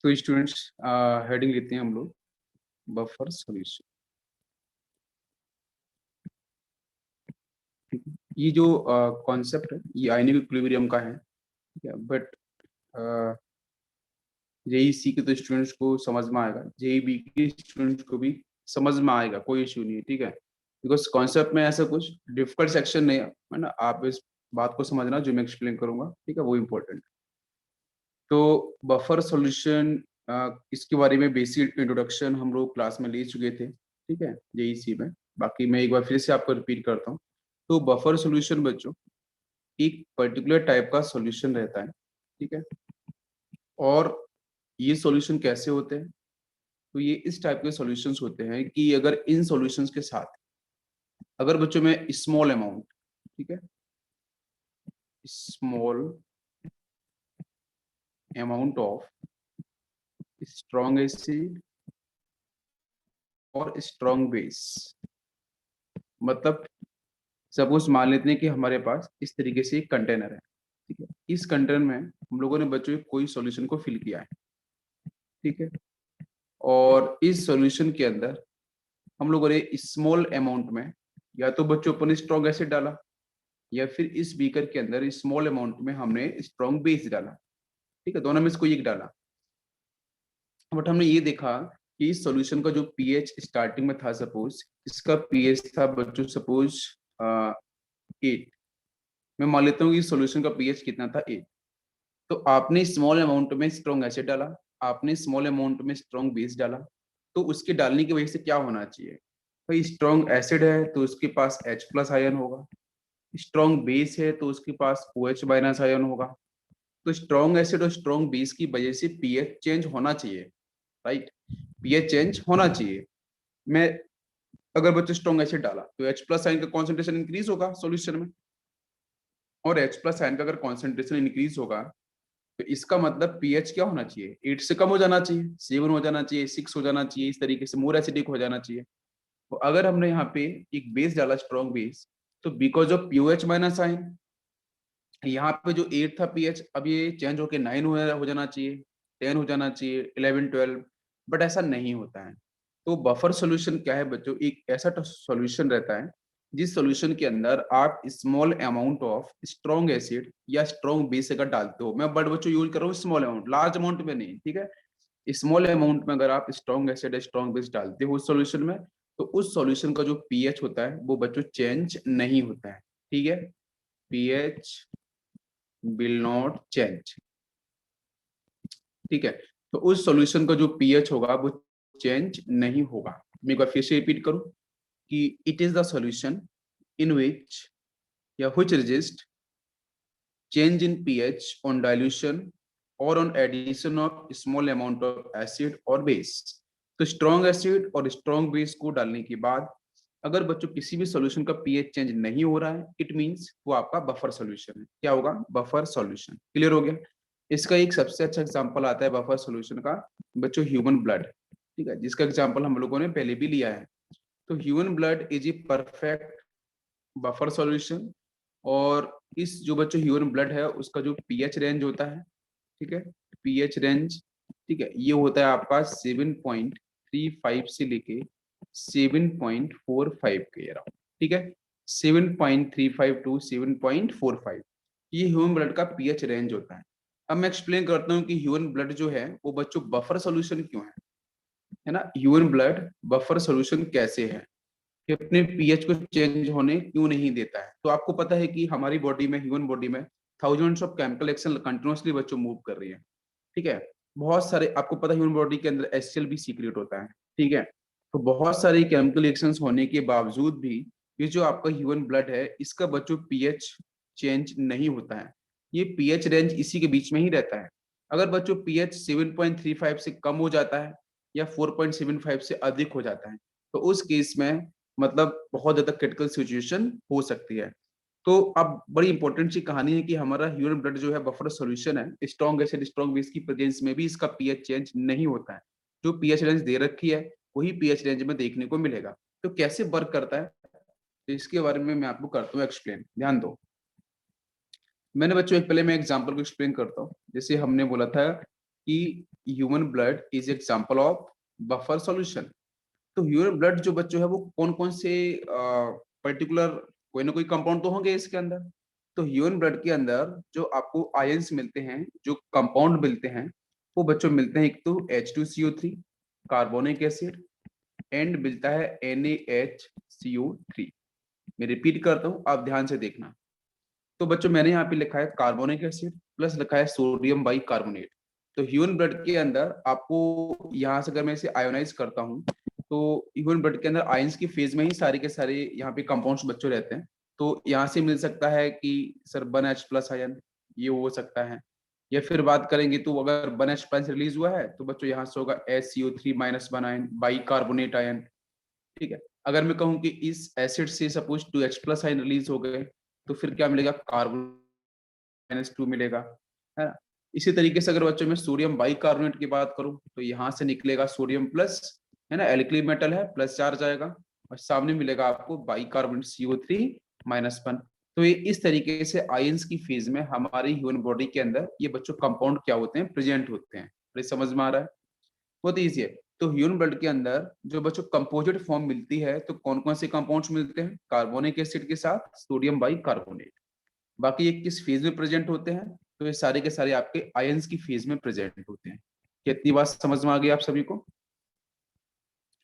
तो students heading लेते हैं हम लोग बफर सॉल्यूशन। ये जो कॉन्सेप्ट है ये आयनिक इक्विलिब्रियम का है, ठीक है। बट जेई सी के तो स्टूडेंट्स को समझ में आएगा, जेई बी के स्टूडेंट्स को भी समझ में आएगा, कोई इश्यू नहीं है, ठीक है। बिकॉज कॉन्सेप्ट में ऐसा कुछ डिफिकल्ट सेक्शन नहीं है ना। आप इस बात को समझना जो मैं एक्सप्लेन करूंगा, ठीक है, वो इम्पोर्टेंट। तो बफर सॉल्यूशन इसके बारे में बेसिक इंट्रोडक्शन हम लोग क्लास में ले चुके थे, ठीक है, जेईसी में। बाकी मैं एक बार फिर से आपको रिपीट करता हूँ। तो बफर सॉल्यूशन बच्चों एक पर्टिकुलर टाइप का सॉल्यूशन रहता है, ठीक है। और ये सॉल्यूशन कैसे होते हैं? तो ये इस टाइप के सॉल्यूशंस होते हैं कि अगर इन सॉल्यूशंस के साथ अगर बच्चों में स्मॉल अमाउंट, ठीक है, small amount of strong acid और स्ट्रॉन्ग बेस, मतलब सपोज मान लेते हैं कि हमारे पास इस तरीके से एक कंटेनर है, ठीक है। इस कंटेनर में हम लोगों ने बच्चों कोई सॉल्यूशन को फिल किया है, ठीक है। और इस सॉल्यूशन के अंदर हम लोगों ने स्मॉल अमाउंट में या तो बच्चों अपन स्ट्रॉन्ग एसिड डाला, या फिर इस बीकर के अंदर स्मॉल अमाउंट में हमने स्ट्रॉन्ग बेस डाला, ठीक है। दोनों में से कोई एक डाला। बट हमने ये देखा कि इस सॉल्यूशन का जो पीएच स्टार्टिंग में था, सपोज इसका पीएच था बच्चों सपोज 8। मैं मान लेता हूँ कि सॉल्यूशन का पीएच कितना था, 8। तो आपने स्मॉल अमाउंट में स्ट्रॉन्ग एसिड डाला, आपने स्मॉल अमाउंट में स्ट्रॉन्ग बेस डाला। तो उसके डालने की वजह से क्या होना चाहिए भाई? स्ट्रॉन्ग एसिड है तो उसके पास H+ आयन होगा, स्ट्रॉन्ग बेस है तो उसके पास OH- आयन होगा। तो स्ट्रॉन्ग एसिड और स्ट्रॉन्ग बेस की वजह से पीएच चेंज होना चाहिए, राइट। पीएच चेंज होना चाहिए। मैं अगर बच्चे स्ट्रॉन्ग एसिड डाला तो H+ आयन का कॉन्सेंट्रेशन इंक्रीज होगा सॉल्यूशन में, और H+ आयन का अगर कॉन्सेंट्रेशन इंक्रीज होगा तो इसका मतलब पीएच क्या होना चाहिए? 8 से कम हो जाना चाहिए, 7 हो जाना चाहिए, 6 हो जाना चाहिए, इस तरीके से मोर एसिडिक हो जाना चाहिए। तो अगर हमने यहाँ पे एक बेस डाला, स्ट्रॉन्ग बेस, तो बिकॉज ऑफ POH- आयन यहाँ पे जो 8 था पीएच, अब ये चेंज होके 9 हो जाना चाहिए, 10 हो जाना चाहिए, 11, 12। बट ऐसा नहीं होता है। तो बफर सॉल्यूशन क्या है बच्चों? एक ऐसा सॉल्यूशन रहता है जिस सॉल्यूशन के अंदर आप small amount of strong acid या स्ट्रॉन्ग बेस अगर डालते हो, मैं बट बच्चों यूज कर रहा हूँ स्मॉल अमाउंट, लार्ज अमाउंट में नहीं, ठीक है। स्मॉल अमाउंट में अगर आप स्ट्रॉन्ग एसिड या स्ट्रॉन्ग बेस डालते हो उस सॉल्यूशन में, तो उस सॉल्यूशन का जो पीएच होता है वो बच्चों चेंज नहीं होता है, ठीक है। पीएच विल नॉट चेंज, ठीक है। तो उस सॉल्यूशन का जो पीएच होगा वो चेंज नहीं होगा। मैं एक बार फिर से रिपीट करूं कि it is the solution in which या which resist change in pH on dilution or on addition of small amount of acid or base। तो स्ट्रॉन्ग एसिड और स्ट्रॉन्ग बेस को डालने के बाद अगर बच्चों किसी भी सॉल्यूशन का पीएच चेंज नहीं हो रहा है, इट मींस वो आपका बफर सॉल्यूशन है। क्या होगा? Buffer solution. क्लियर हो गया? इसका एक सबसे अच्छा एग्जांपल आता है बफर सॉल्यूशन का बच्चों, ह्यूमन ब्लड, ठीक है, जिसका एग्जांपल हम लोगों ने पहले भी लिया है। तो human blood is a perfect buffer solution. और इस जो बच्चों ह्यूमन ब्लड है उसका जो पीएच रेंज होता है, ठीक है, पीएच रेंज, ठीक है, ये होता है आपका 7.35 से लेके 7.45 के अराउंड, ठीक है। 7.35 टू 7.45 ये ह्यूमन ब्लड का पीएच रेंज होता है। अब मैं एक्सप्लेन करता हूँ कि ह्यूमन ब्लड जो है वो बच्चों बफर सॉल्यूशन क्यों है ना। ह्यूमन ब्लड बफर सॉल्यूशन कैसे है कि अपने पीएच को चेंज होने क्यों नहीं देता है? तो आपको पता है कि हमारी बॉडी में, ह्यूमन बॉडी में thousands of chemical action continuously बच्चों मूव कर रही है, ठीक है। बहुत सारे, आपको पता है ह्यूमन बॉडी के अंदर HCl भी सीक्रेट होता है, ठीक है। तो बहुत सारे केमिकल रिएक्शंस होने के बावजूद भी ये जो आपका ह्यूमन ब्लड है इसका बच्चों पीएच चेंज नहीं होता है। ये पीएच रेंज इसी के बीच में ही रहता है। अगर बच्चों पीएच 7.35 से कम हो जाता है या 4.75 से अधिक हो जाता है तो उस केस में मतलब बहुत ज्यादा क्रिटिकल सिचुएशन हो सकती है। तो अब बड़ी इंपॉर्टेंट सी कहानी है कि हमारा ह्यूमन ब्लड जो है बफर सॉल्यूशन है, स्ट्रॉन्ग एसिड स्ट्रॉन्ग बेस की प्रेजेंस में भी इसका पीएच चेंज नहीं होता है। जो पीएच रेंज दे रखी है वही पीएच रेंज में देखने को मिलेगा। तो कैसे वर्क करता है, तो इसके बारे में मैं आपको करता हूँ एक्सप्लेन, ध्यान दो। मैंने बच्चों एक पहले मैं एग्जांपल को एक्सप्लेन करता हूँ। जैसे हमने बोला था कि human blood is example of buffer solution. तो ह्यूमन ब्लड जो बच्चों है वो कौन कौन से पर्टिकुलर कोई ना कोई कंपाउंड तो होंगे इसके अंदर। तो ह्यूमन ब्लड के अंदर जो आपको आयंस मिलते हैं, जो कंपाउंड मिलते हैं, वो बच्चों मिलते हैं एक तो H2CO3 कार्बोनिक एसिड एंड मिलता है NaHCO3। मैं रिपीट करता हूँ, आप ध्यान से देखना। तो बच्चों मैंने यहाँ पे लिखा है कार्बोनिक एसिड प्लस लिखा है सोडियम बाई कार्बोनेट। तो ह्यूमन ब्लड के अंदर आपको यहाँ से अगर मैं इसे आयोनाइज करता हूँ तो ह्यूमन ब्लड के अंदर आयंस की फेज में ही सारे के सारे यहाँ पे कंपाउंड्स बच्चों रहते हैं। तो यहाँ से मिल सकता है कि सर 1H+ आयन, ये हो सकता है। या फिर बात करेंगे तो अगर 1H+ रिलीज हुआ है तो बच्चों यहाँ से होगा HCO3-1 ion by carbonate ion. ठीक है। अगर मैं कहूँ कि इस एसिड से सपोज 2H+ आयन रिलीज हो गए तो फिर क्या मिलेगा, कार्बन -2 मिलेगा, है ना। इसी तरीके से अगर बच्चों में सोडियम बाइकार्बोनेट की बात करूं तो यहाँ से निकलेगा सोडियम प्लस, है ना, एल्कली मेटल है, प्लस चार्ज आएगा और सामने मिलेगा आपको बाइकार्बोनेट CO3-1। तो ये इस तरीके से आयंस की फेज में हमारी ह्यूमन बॉडी के अंदर ये बच्चों कंपाउंड क्या होते हैं, प्रेजेंट होते हैं। ये समझ में आ रहा है? बहुत ईजी है। तो ह्यूमन ब्लड के अंदर जो बच्चों कंपोजिट फॉर्म मिलती है तो कौन कौन से कंपाउंड्स मिलते हैं, कार्बोनिक एसिड के साथ सोडियम बाइकार्बोनेट। बाकी ये किस फेज में प्रेजेंट होते हैं, तो ये सारे के सारे आपके आयंस की फेज में प्रेजेंट होते हैं। कितनी बात समझ में आ गई आप सभी को,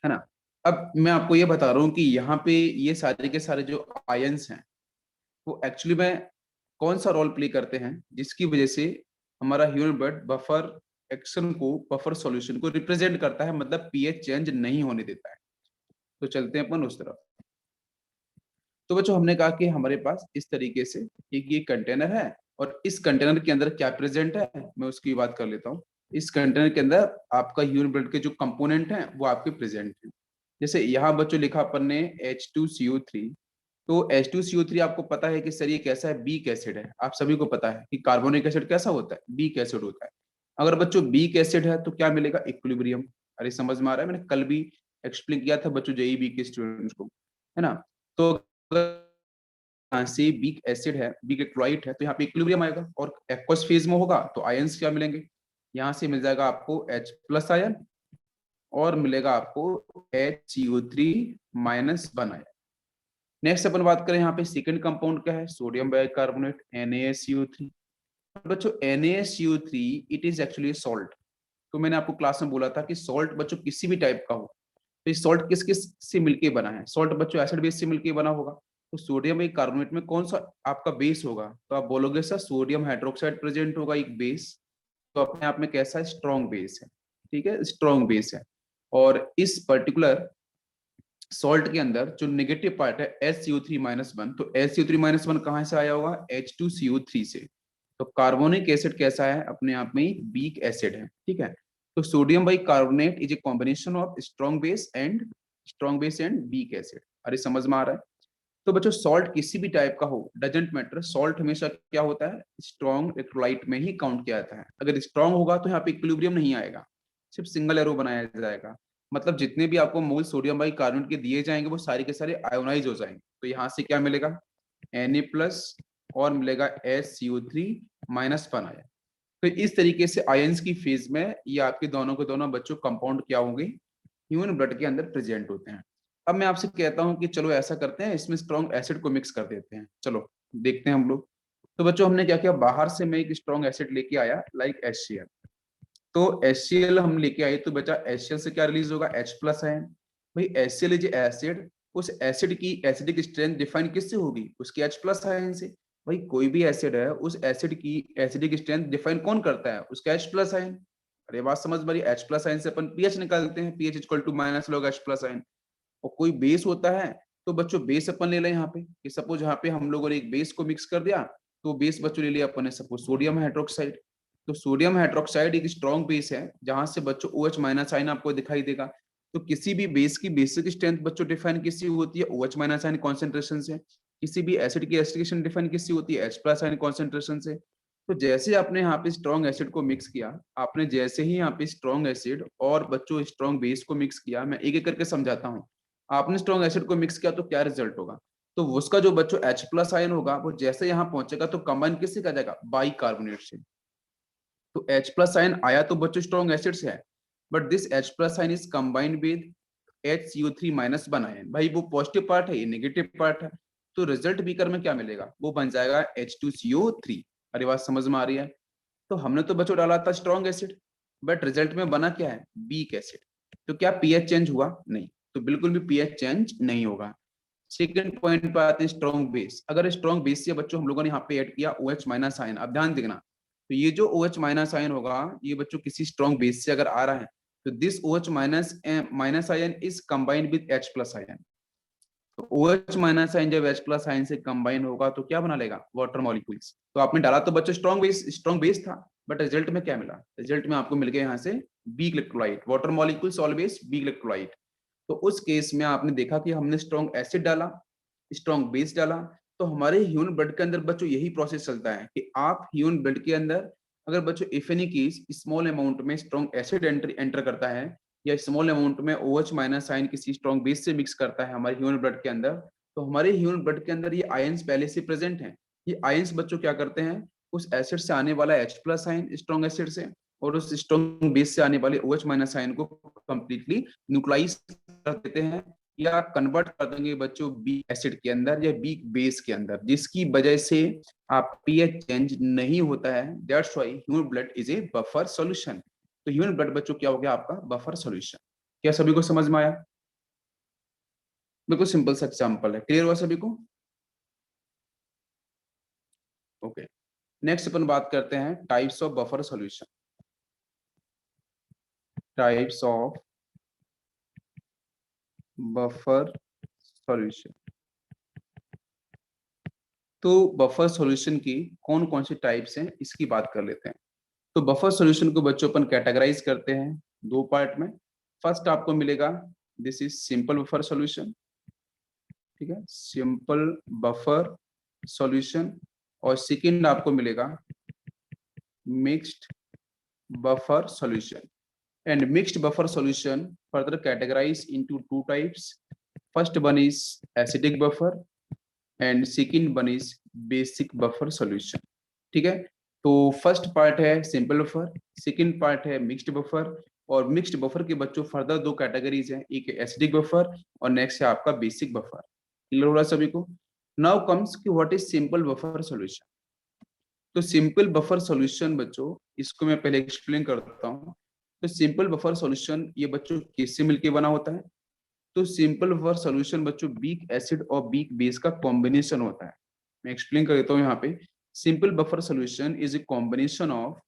है ना। अब मैं आपको ये बता रहा हूँ कि यहाँ पे ये सारे के सारे जो आयंस हैं वो एक्चुअली में कौन सा रोल प्ले करते हैं, जिसकी वजह से हमारा ह्यूमन ब्लड बफर एक्शन को, बफर सॉल्यूशन को रिप्रेजेंट करता है, मतलब पीएच चेंज नहीं होने देता है। तो चलते हैं अपन उस तरफ। तो बच्चों हमने कहा कि हमारे पास इस तरीके से एक ये कंटेनर है और इस कंटेनर के अंदर क्या प्रेजेंट है, मैं उसकी बात कर लेता हूँ। इस कंटेनर के अंदर आपका ह्यूमन ब्लड के जो कंपोनेंट हैं वो आपके प्रेजेंट हैं। जैसे यहाँ बच्चों लिखा अपन ने H2CO3। तो H2CO3 आपको पता है कि सर ये कैसा है, बीक एसिड है। आप सभी को पता है कि कार्बोनिक एसिड कैसा होता है, बीक एसिड होता है। अगर बच्चों बीक एसिड है तो क्या मिलेगा, इक्विलिब्रियम। अरे समझ में आ रहा है, मैंने कल भी एक्सप्लेन किया था बच्चों जेईबी के स्टूडेंट्स को, है ना। तो यहाँ से बीक एसिड है, बीक इलेक्ट्रोलाइट है, तो यहाँ पे इक्विलिब्रियम आएगा और एक्वस फेज में होगा तो आयंस क्या मिलेंगे, यहाँ से मिल जाएगा आपको H+ आयन और मिलेगा आपको HCO3-1 आयन। नेक्स्ट अपन बात करें यहाँ पे सेकंड कंपाउंड क्या है, सोडियम बाइकार्बोनेट NaSCO3। बच्चों NaSCO3 it is actually salt. तो मैंने आपको क्लास में बोला था कि सॉल्ट बच्चों किसी भी टाइप का हो, तो ये सॉल्ट किस किस से मिलके बना है, सॉल्ट बच्चों एसिड बेस से मिलके बना होगा। तो सोडियम बाइकार्बोनेट में कौन सा आपका बेस होगा, तो आप बोलोगे सर सोडियम हाइड्रोक्साइड प्रेजेंट होगा एक बेस। तो अपने आप में कैसा है, स्ट्रॉन्ग बेस है। ठीक है, स्ट्रॉन्ग बेस है। और इस पर्टिकुलर सॉल्ट के अंदर जो नेगेटिव पार्ट है HCO3-1, तो HCO3-1 कहाँ से आया होगा, H2CO3 से। तो कार्बोनिक एसिड कैसा है, अपने आप में वीक एसिड है। ठीक है। तो sodium by carbonate is a combination of strong base and weak acid. अरे समझ में आ रहा है। तो बच्चों सॉल्ट किसी भी टाइप का हो, डजेंट मैटर, सॉल्ट हमेशा क्या होता है, स्ट्रॉन्ग इलेक्ट्रोलाइट में ही काउंट किया जाता है। अगर स्ट्रॉन्ग होगा तो यहाँ पे इक्विलिब्रियम नहीं आएगा, सिर्फ सिंगल एरो बनाया जाएगा। मतलब जितने भी आपको मोल सोडियम बाई कार्बोनेट के दिए जाएंगे वो सारे के सारे आयोनाइज हो जाएंगे। तो यहाँ से क्या मिलेगा, Na+ और मिलेगा HCO3-1 आयन। तो इस तरीके से आयंस की फेज में ये आपके दोनों के दोनों बच्चों कंपाउंड क्या होंगे, ह्यूमन ब्लड के अंदर प्रेजेंट होते हैं। अब मैं आपसे कहता हूं कि चलो ऐसा करते हैं, इसमें स्ट्रॉन्ग एसिड को मिक्स कर देते हैं। चलो देखते हैं हम लोग। तो बच्चों हमने क्या किया, बाहर से मैं एक स्ट्रॉन्ग एसिड लेके आया लाइक HCl। तो HCl हम लेके आए तो बचा HCl से क्या रिलीज होगा, H+ आयन। भाई HCl इज एसिड, उस एसिड की एसिडिक स्ट्रेंथ डिफाइन किससे होगी, उसके H+ आयन से। भाई कोई भी एसिड है उस एसिड की एसिडिक स्ट्रेंथ डिफाइन कौन करता है, उसका H+ आयन। अरे बात समझ में, H+ आयन से अपन पीएच निकालते हैं, pH equal to -log H+ ion. और कोई बेस होता है तो बच्चों बेस अपन ले लें यहाँ पे, कि सपोज यहाँ पे हम लोगों ने एक बेस को मिक्स कर दिया। तो बेस बच्चों ले लिया अपन ने सपोज सोडियम हाइड्रोक्साइड। तो सोडियम हाइड्रोक्साइड एक स्ट्रॉन्ग बेस है जहां से बच्चों OH- आयन आपको दिखाई देगा। तो किसी भी बेस की बेसिक स्ट्रेंथ बच्चों डिफाइन किससे होती है, OH- आयन कॉन्सेंट्रेशन से। किसी भी एसिड की एसिडिकेशन डिफाइन किससे होती है, H+ आयन कॉन्सेंट्रेशन से। तो जैसे आपने यहाँ पे स्ट्रॉन्ग एसिड को मिक्स किया, आपने जैसे ही यहाँ पे स्ट्रॉन्ग एसिड और बच्चों स्ट्रॉन्ग बेस को मिक्स किया, मैं एक एक करके समझाता हूँ। आपने स्ट्रॉन्ग एसिड को मिक्स किया तो क्या रिजल्ट होगा, तो उसका जो बच्चों H प्लस आयन होगा वो जैसे यहाँ पहुंचेगा तो कंबाइन किससे कर जाएगा, बाई कार्बोनेट से। तो H प्लस आयन आया तो बच्चों स्ट्रॉन्ग एसिड से है, but this H plus ion is combined with HCO3 minus बन आयन। भाई वो पॉजिटिव पार्ट है, ये नेगेटिव पार्ट है, तो रिजल्ट बीकर में क्या मिलेगा, वो बन जाएगा H2CO3। अरे बात समझ में आ रही है। तो हमने तो बच्चों डाला था स्ट्रॉन्ग एसिड, बट रिजल्ट में बना क्या है, वीक एसिड। तो क्या पीएच चेंज हुआ, नहीं, तो बिल्कुल भी पीएच चेंज नहीं होगा। सेकंड पॉइंट पे आते हैं स्ट्रॉन्ग बेस। अगर स्ट्रॉन्ग बेस से बच्चों हम लोगों ने यहाँ पे ऐड किया OH माइनस आयन, अब ध्यान देखना, तो ये जो OH माइनस आयन होगा ये बच्चों किसी स्ट्रॉन्ग बेस से अगर आ रहा है तो this OH minus ion is combined with H plus ion. तो OH माइनस आयन जब H प्लस आयन से कंबाइन होगा तो क्या बना लेगा, वाटर मॉलिक्यूल्स। तो आपने डाला तो बच्चों स्ट्रॉन्ग बेस था, बट रिजल्ट में क्या मिला, रिजल्ट में आपको मिल गया यहाँ से weak electrolyte. Water molecules always weak electrolyte. तो उस केस में आपने देखा कि हमने स्ट्रॉन्ग एसिड डाला, स्ट्रॉन्ग बेस डाला, तो हमारे ह्यूमन ब्लड के अंदर बच्चों यही प्रोसेस चलता है कि आप ह्यूमन ब्लड के अंदर अगर बच्चों if any case small amount में स्ट्रॉन्ग एसिड एंटर करता है या स्मॉल अमाउंट में OH माइनस आयन किसी स्ट्रॉन्ग बेस से मिक्स करता है हमारे ह्यूमन ब्लड के अंदर, तो हमारे ह्यूमन ब्लड के अंदर ये आयंस पहले से प्रेजेंट हैं। ये आयंस बच्चों क्या करते हैं, उस एसिड से आने वाला H plus ion strong acid से और उस स्ट्रॉन्ग बेस से आने वाले OH माइनस आयन को कंप्लीटली न्यूट्रलाइज कर देते हैं या कन्वर्ट कर देंगे बच्चों बी एसिड के अंदर या बी बेस के अंदर, जिसकी वजह से आप पीएच चेंज नहीं होता है। That's why human blood is a buffer solution. तो ह्यूमन ब्लड बच्चों क्या हो गया आपका बफर सॉल्यूशन। क्या सभी को समझ में आया, बिल्कुल सिंपल सा एग्जांपल है, क्लियर हुआ सभी को। ओके, नेक्स्ट अपन बात करते हैं types of buffer solution. Types of buffer solution. तो बफर सॉल्यूशन की कौन कौन सी टाइप्स हैं इसकी बात कर लेते हैं। तो बफर सॉल्यूशन को बच्चों अपन कैटेगराइज करते हैं दो पार्ट में। फर्स्ट आपको मिलेगा this is simple buffer solution, ठीक है, सिंपल बफर सॉल्यूशन। और सेकंड आपको मिलेगा mixed buffer solution. And mixed buffer solution further categorise into two types. First one is acidic buffer and second one is basic buffer solution, ठीक है। तो first part है simple buffer, second part है mixed buffer. और mixed buffer के बच्चों further दो categories हैं, एक एसिडिक बफर और नेक्स्ट है आपका बेसिक बफर। क्लियर हो रहा है सभी को। नाउ कम्स कि what is simple buffer solution. तो सिंपल बफर सॉल्यूशन बच्चों इसको मैं पहले एक्सप्लेन करता हूँ। तो सिंपल बफर सॉल्यूशन ये बच्चों किससे मिलके बना होता है। तो सिंपल बफर सॉल्यूशन बच्चों वीक एसिड और वीक बेस का कॉम्बिनेशन होता है। मैं एक्सप्लेन कर देता हूँ यहाँ पे। Simple buffer solution is a combination of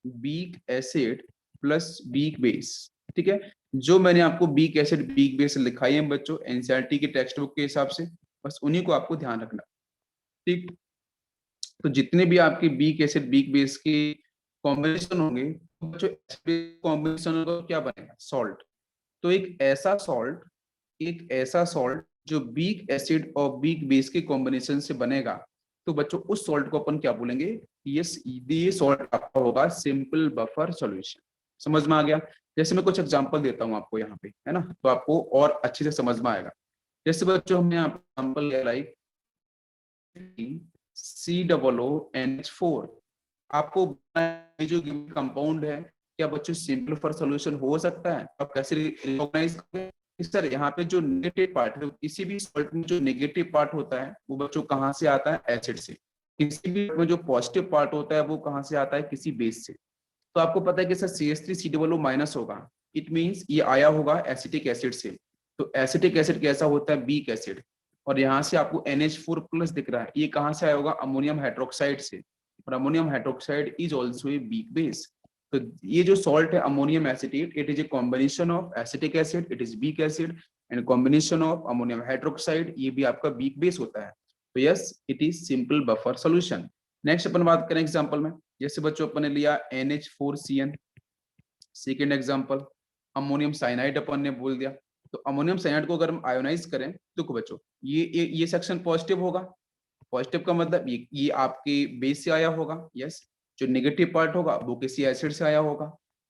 week acid plus weak base, ठीक है। जो मैंने आपको वीक एसिड वीक बेस लिखाई है बच्चों एनसीईआरटी के टेक्स्ट बुक के हिसाब से, बस उन्हीं को आपको ध्यान रखना, ठीक। तो जितने भी आपके वीक एसिड वीक बेस के कॉम्बिनेशन होंगे, बच्चों कॉम्बिनेशन होगा क्या बनेगा, सॉल्ट। तो एक ऐसा सॉल्ट जो वीक एसिड और वीक बेस के कॉम्बिनेशन से बनेगा, तो बच्चों उस सॉल्ट को अपन क्या बोलेंगे, ये सॉल्ट आपका होगा सिंपल बफर सॉल्यूशन। समझ में आ गया। जैसे मैं कुछ एग्जांपल देता हूँ आपको यहाँ पे, है ना, तो आपको और अच्छे से समझ में आएगा। जैसे बच्चों हमने यहाँ एग्जांपल लिया लाइक COONH4। आपको जो कंपाउंड है क्या बच्चों सिंपल बफर सॉल्यूशन हो सकता है, आप कैसे रिकॉग्नाइज करेंगे। सर यहाँ पे जो नेगेटिव पार्ट है, किसी भी सॉल्ट में जो नेगेटिव पार्ट होता है वो बच्चों कहाँ से आता है, एसिड से। किसी भी में जो पॉजिटिव पार्ट होता है वो कहाँ से आता है, किसी बेस से। तो आपको पता है कि सर CH3COO माइनस होगा, इट मींस ये आया होगा एसिटिक एसिड से। तो एसिटिक एसिड कैसा होता है, वीक एसिड। और यहाँ से आपको NH4 प्लस दिख रहा है, ये कहाँ से आया होगा, अमोनियम हाइड्रोक्साइड से। और ammonium hydroxide is also a weak base. तो ये जो सॉल्ट है ammonium acetate, it is a combination of acetic acid, it is weak acid and combination of ammonium hydroxide, ये भी आपका वीक बेस होता है। तो yes it is simple buffer solution. Next अपन बात करें एग्जांपल में। जैसे बच्चों अपन ने लिया NH4CN। Second example ammonium cyanide अपन ने बोल दिया। तो अमोनियम साइनाइड को अगर हम आयोनाइज करें तो बच्चों ये सेक्शन पॉजिटिव होगा। पॉजिटिव का मतलब ये आपके बेस से आया होगा, यस। जो नेगेटिव पार्ट होगा वो किसी एसिड से आया होगा।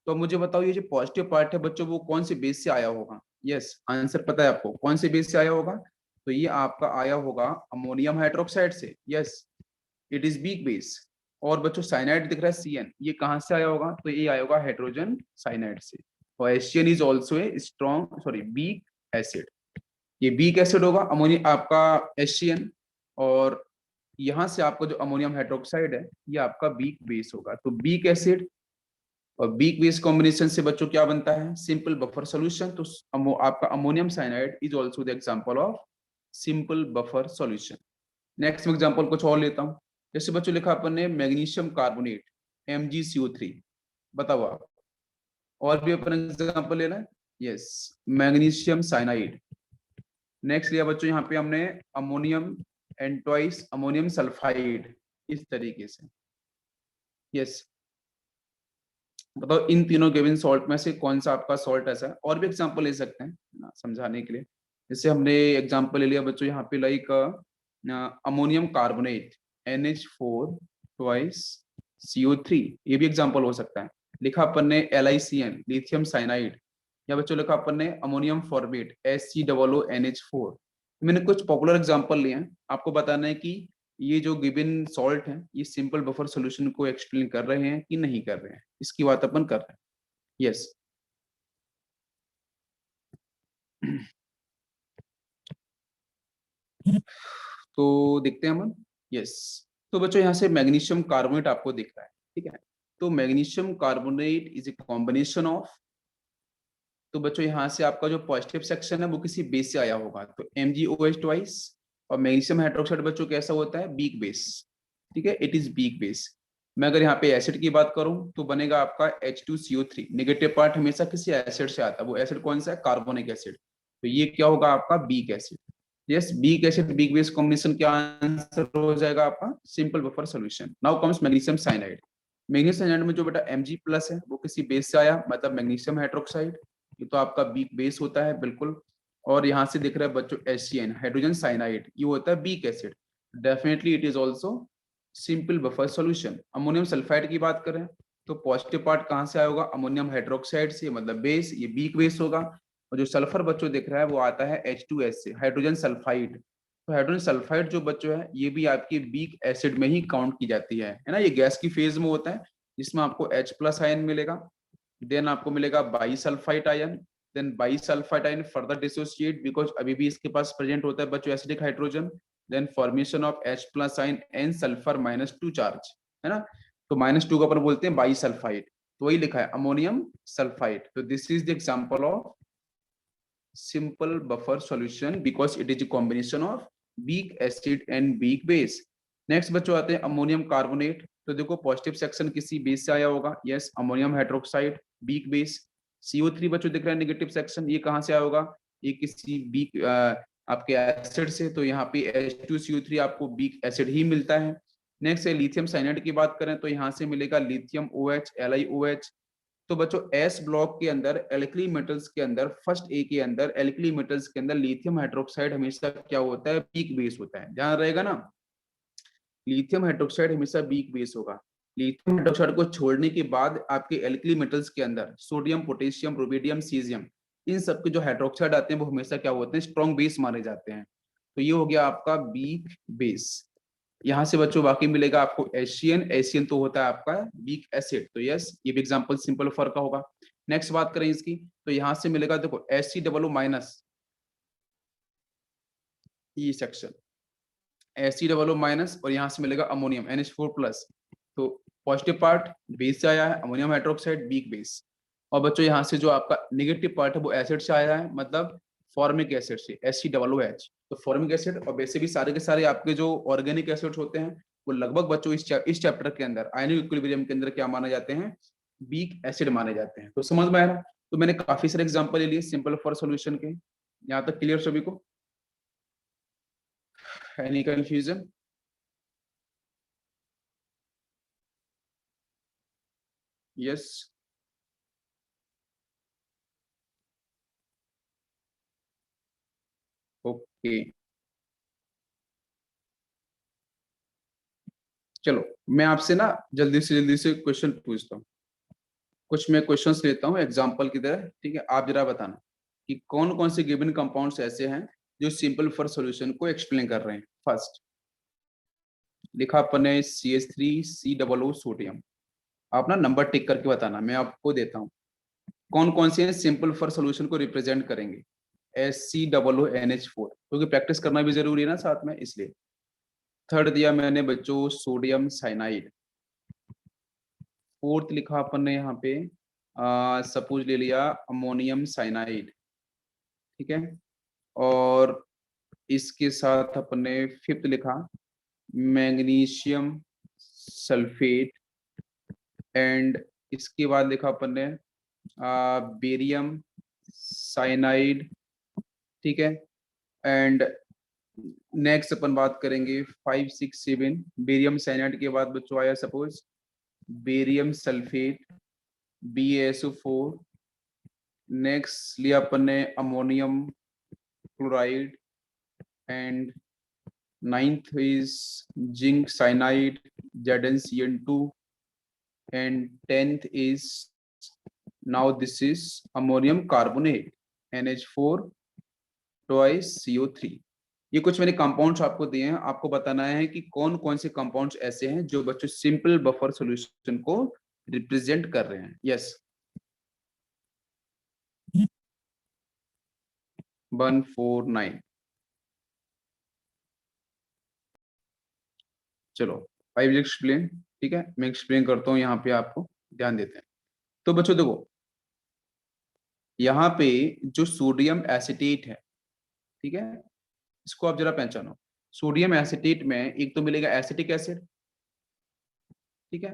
तो अब मुझे बताओ ये जो पॉजिटिव पार्ट है बच्चों वो कौन से बेस से आया होगा। यस आंसर पता है आपको, कौन से बेस से आया होगा, तो ये आपका आया होगा अमोनियम हाइड्रोक्साइड से, yes it is weak base. और बच्चों साइनाइड दिख रहा है CN, ये कहाँ से आया होगा, तो ये आया होगा हाइड्रोजन साइनाइड से। और HCN is also a strong sorry weak acid, ये वीक एसिड होगा अमोनिया आपका HCN। और यहाँ से आपका जो अमोनियम हाइड्रोक्साइड है ये आपका वीक बेस होगा। तो वीक एसिड और वीक बेस कॉम्बिनेशन से बच्चों क्या बनता है, सिंपल बफर सॉल्यूशन। तो आपका ammonium cyanide is also the example of simple buffer solution. Next example कुछ और लेता हूँ। जैसे बच्चों लिखा अपन ने मैग्नीशियम कार्बोनेट MgCO3, बताओ आप। और भी अपन एग्जांपल लेना है, यस मैग्नीशियम साइनाइड। नेक्स्ट लिया बच्चों यहाँ पे हमने ammonium and twice ammonium sulphide, इस तरीके से, यस। बताओ इन तीनों गिवन सॉल्ट में से कौन सा आपका सॉल्ट ऐसा है। और भी एग्जांपल ले सकते हैं ना समझाने के लिए। जैसे हमने एग्जांपल ले लिया बच्चों यहाँ पे like ammonium carbonate NH4 twice CO3, ये भी एग्जांपल हो सकता है। लिखा अपन ने LiCN लिथियम साइनाइड, या बच्चों लिखा अपन ने अमोनियम फॉर्मेट HCOONH4। मैंने कुछ पॉपुलर एग्जांपल लिए हैं, आपको बताना है कि ये जो गिवन सॉल्ट है ये सिंपल बफर सॉल्यूशन को एक्सप्लेन कर रहे हैं कि नहीं कर रहे हैं, इसकी बात अपन कर रहे हैं, यस। तो देखते हैं हम, यस। तो बच्चों यहाँ से मैग्नीशियम कार्बोनेट आपको दिख रहा है, ठीक है। तो magnesium carbonate is a combination of, तो बच्चों यहाँ से आपका जो पॉजिटिव सेक्शन है वो किसी बेस से आया होगा, तो MgOH ट्वाइस। और मैग्नीशियम हाइड्रोक्साइड बच्चों कैसा होता है, वीक बेस, ठीक है, इट इज वीक बेस। मैं अगर यहाँ पे एसिड की बात करूं तो बनेगा आपका H2CO3, नेगेटिव पार्ट हमेशा किसी एसिड से आता है, वो एसिड कौन सा है, कार्बोनिक एसिड। तो ये क्या होगा आपका weak acid, yes weak acid weak base combination क्या आंसर हो जाएगा आपका, simple buffer solution. Now comes magnesium cyanide. Magnesium cyanide में जो बेटा Mg प्लस है वो किसी बेस से आया, मतलब मैग्नीशियम हाइड्रोक्साइड, ये तो आपका वीक बेस होता है बिल्कुल। और यहाँ से दिख रहा है बच्चों HCN हाइड्रोजन साइनाइड, ये होता है weak acid, definitely it is also simple buffer solution. Ammonium sulphide की बात करें तो पॉजिटिव पार्ट कहाँ से आया होगा, अमोनियम हाइड्रोक्साइड से, मतलब बेस, ये वीक बेस होगा। और जो सल्फर बच्चों दिख रहा है वो आता है H2S से, हाइड्रोजन सल्फाइड। तो हाइड्रोजन सल्फाइड जो बच्चों है ये भी आपकी वीक एसिड में ही काउंट की जाती है ना, ये गैस की फेज में होता है, जिसमें आपको H प्लस आयन मिलेगा, देन आपको मिलेगा bi sulphide ion, then bi sulphide ion further dissociate because अभी भी इसके पास प्रेजेंट होता है बच्चों acidic hydrogen, then formation of H plus ion and sulphur -2 charge, है ना। तो -2 को अपन बोलते हैं बाई सल्फाइड, तो वही लिखा है अमोनियम सल्फाइड। तो this is the example of simple buffer solution because it is a combination of weak acid and weak base। Next बच्चों आते हैं अमोनियम कार्बोनेट। तो देखो पॉजिटिव सेक्शन किसी बेस से आया होगा, yes ammonium hydroxide weak base. CO3 बच्चों दिख रहा है नेगेटिव सेक्शन, ये कहाँ से आया होगा, ये किसी वीक आपके एसिड से, तो यहाँ पे H2CO3 आपको वीक एसिड ही मिलता है। नेक्स्ट है लिथियम साइनाइड की बात करें तो यहाँ से मिलेगा लिथियम OH LiOH। तो बच्चों एस ब्लॉक के अंदर एल्कली मेटल्स के अंदर फर्स्ट ए के अंदर एल्कली मेटल्स के अंदर लिथियम हाइड्रोक्साइड हमेशा क्या होता है, वीक बेस होता है, ध्यान रहेगा ना, लिथियम हाइड्रोक्साइड हमेशा वीक बेस होगा। लिथियम हाइड्रोक्साइड को छोड़ने के बाद आपके एल्कली मेटल्स के अंदर सोडियम पोटेशियम रुबिडियम सीजियम, इन सब के जो हाइड्रोक्साइड आते हैं वो हमेशा क्या होते हैं, स्ट्रॉन्ग बेस माने जाते हैं। तो ये हो गया आपका वीक बेस। यहाँ से बच्चों बाकी मिलेगा आपको एशियन तो होता है आपका वीक एसिड, तो यस ये भी एग्जांपल सिंपल फॉर का होगा। नेक्स्ट बात करें इसकी तो यहाँ से मिलेगा देखो HCOO- ई सेक्शन HCOO- और यहाँ से मिलेगा अमोनियम NH4+। तो पॉजिटिव पार्ट बेस से आया है अमोनियम हाइड्रोक्साइड वीक बेस, और बच्चों यहाँ से जो आपका नेगेटिव पार्ट है वो एसिड से आया है, मतलब फॉर्मिक एसिड से HCOOH। तो फॉर्मिक एसिड और वैसे भी सारे के सारे आपके जो ऑर्गेनिक एसिड्स होते हैं वो लगभग बच्चों इस चैप्टर के अंदर आयनिक इक्विलिब्रियम के अंदर क्या माने जाते हैं, वीक एसिड माने जाते हैं। तो समझ में आया ना। तो मैंने काफी सारे एग्जांपल ले लिए सिंपल फॉर सॉल्यूशन के, यहाँ तक क्लियर सभी को, एनी कंफ्यूजन। यस ओके चलो मैं आपसे ना जल्दी से क्वेश्चन पूछता हूँ, कुछ मैं क्वेश्चंस लेता हूँ एग्जांपल की तरह, ठीक है। आप जरा बताना कि कौन कौन से गिवन कंपाउंड्स ऐसे हैं जो सिंपल फॉर सॉल्यूशन को एक्सप्लेन कर रहे हैं। फर्स्ट लिखा अपन ने CH3COO सोडियम। आप ना नंबर टिक करके बताना, मैं आपको देता हूँ कौन कौन से सिंपल फॉर सॉल्यूशन को रिप्रेजेंट करेंगे। SCOONH4, क्योंकि प्रैक्टिस करना भी जरूरी है ना साथ में, इसलिए। थर्ड दिया मैंने बच्चों सोडियम साइनाइड। फोर्थ लिखा अपन ने यहाँ पे सपोज ले लिया अमोनियम साइनाइड, ठीक है। और इसके साथ अपन ने फिफ्थ लिखा मैग्नीशियम सल्फेट। एंड इसके बाद लिखा अपन ने बेरियम साइनाइड, ठीक है। एंड नेक्स्ट अपन बात करेंगे 5, 6, 7। बेरियम साइनाइड के बाद बच्चों आया suppose barium sulphate BaSO4। Next लिया अपन ने ammonium chloride. And ninth is zinc cyanide ZnCN2। And tenth is now this is ammonium carbonate NH4 twice CO3। ये कुछ मैंने कंपाउंड्स आपको दिए हैं, आपको बताना है कि कौन कौन से कंपाउंड्स ऐसे हैं जो बच्चों सिंपल बफर सॉल्यूशन को रिप्रेजेंट कर रहे हैं। यस 149। चलो 5 एक्सप्लेन, ठीक है। मैं एक्सप्लेन करता हूँ, यहाँ पे आपको ध्यान देते हैं। तो बच्चों देखो यहाँ पे जो सोडियम एसिटेट है, ठीक है, इसको आप जरा पहचानो। सोडियम एसिटेट में एक तो मिलेगा एसिटिक एसिड, ठीक है।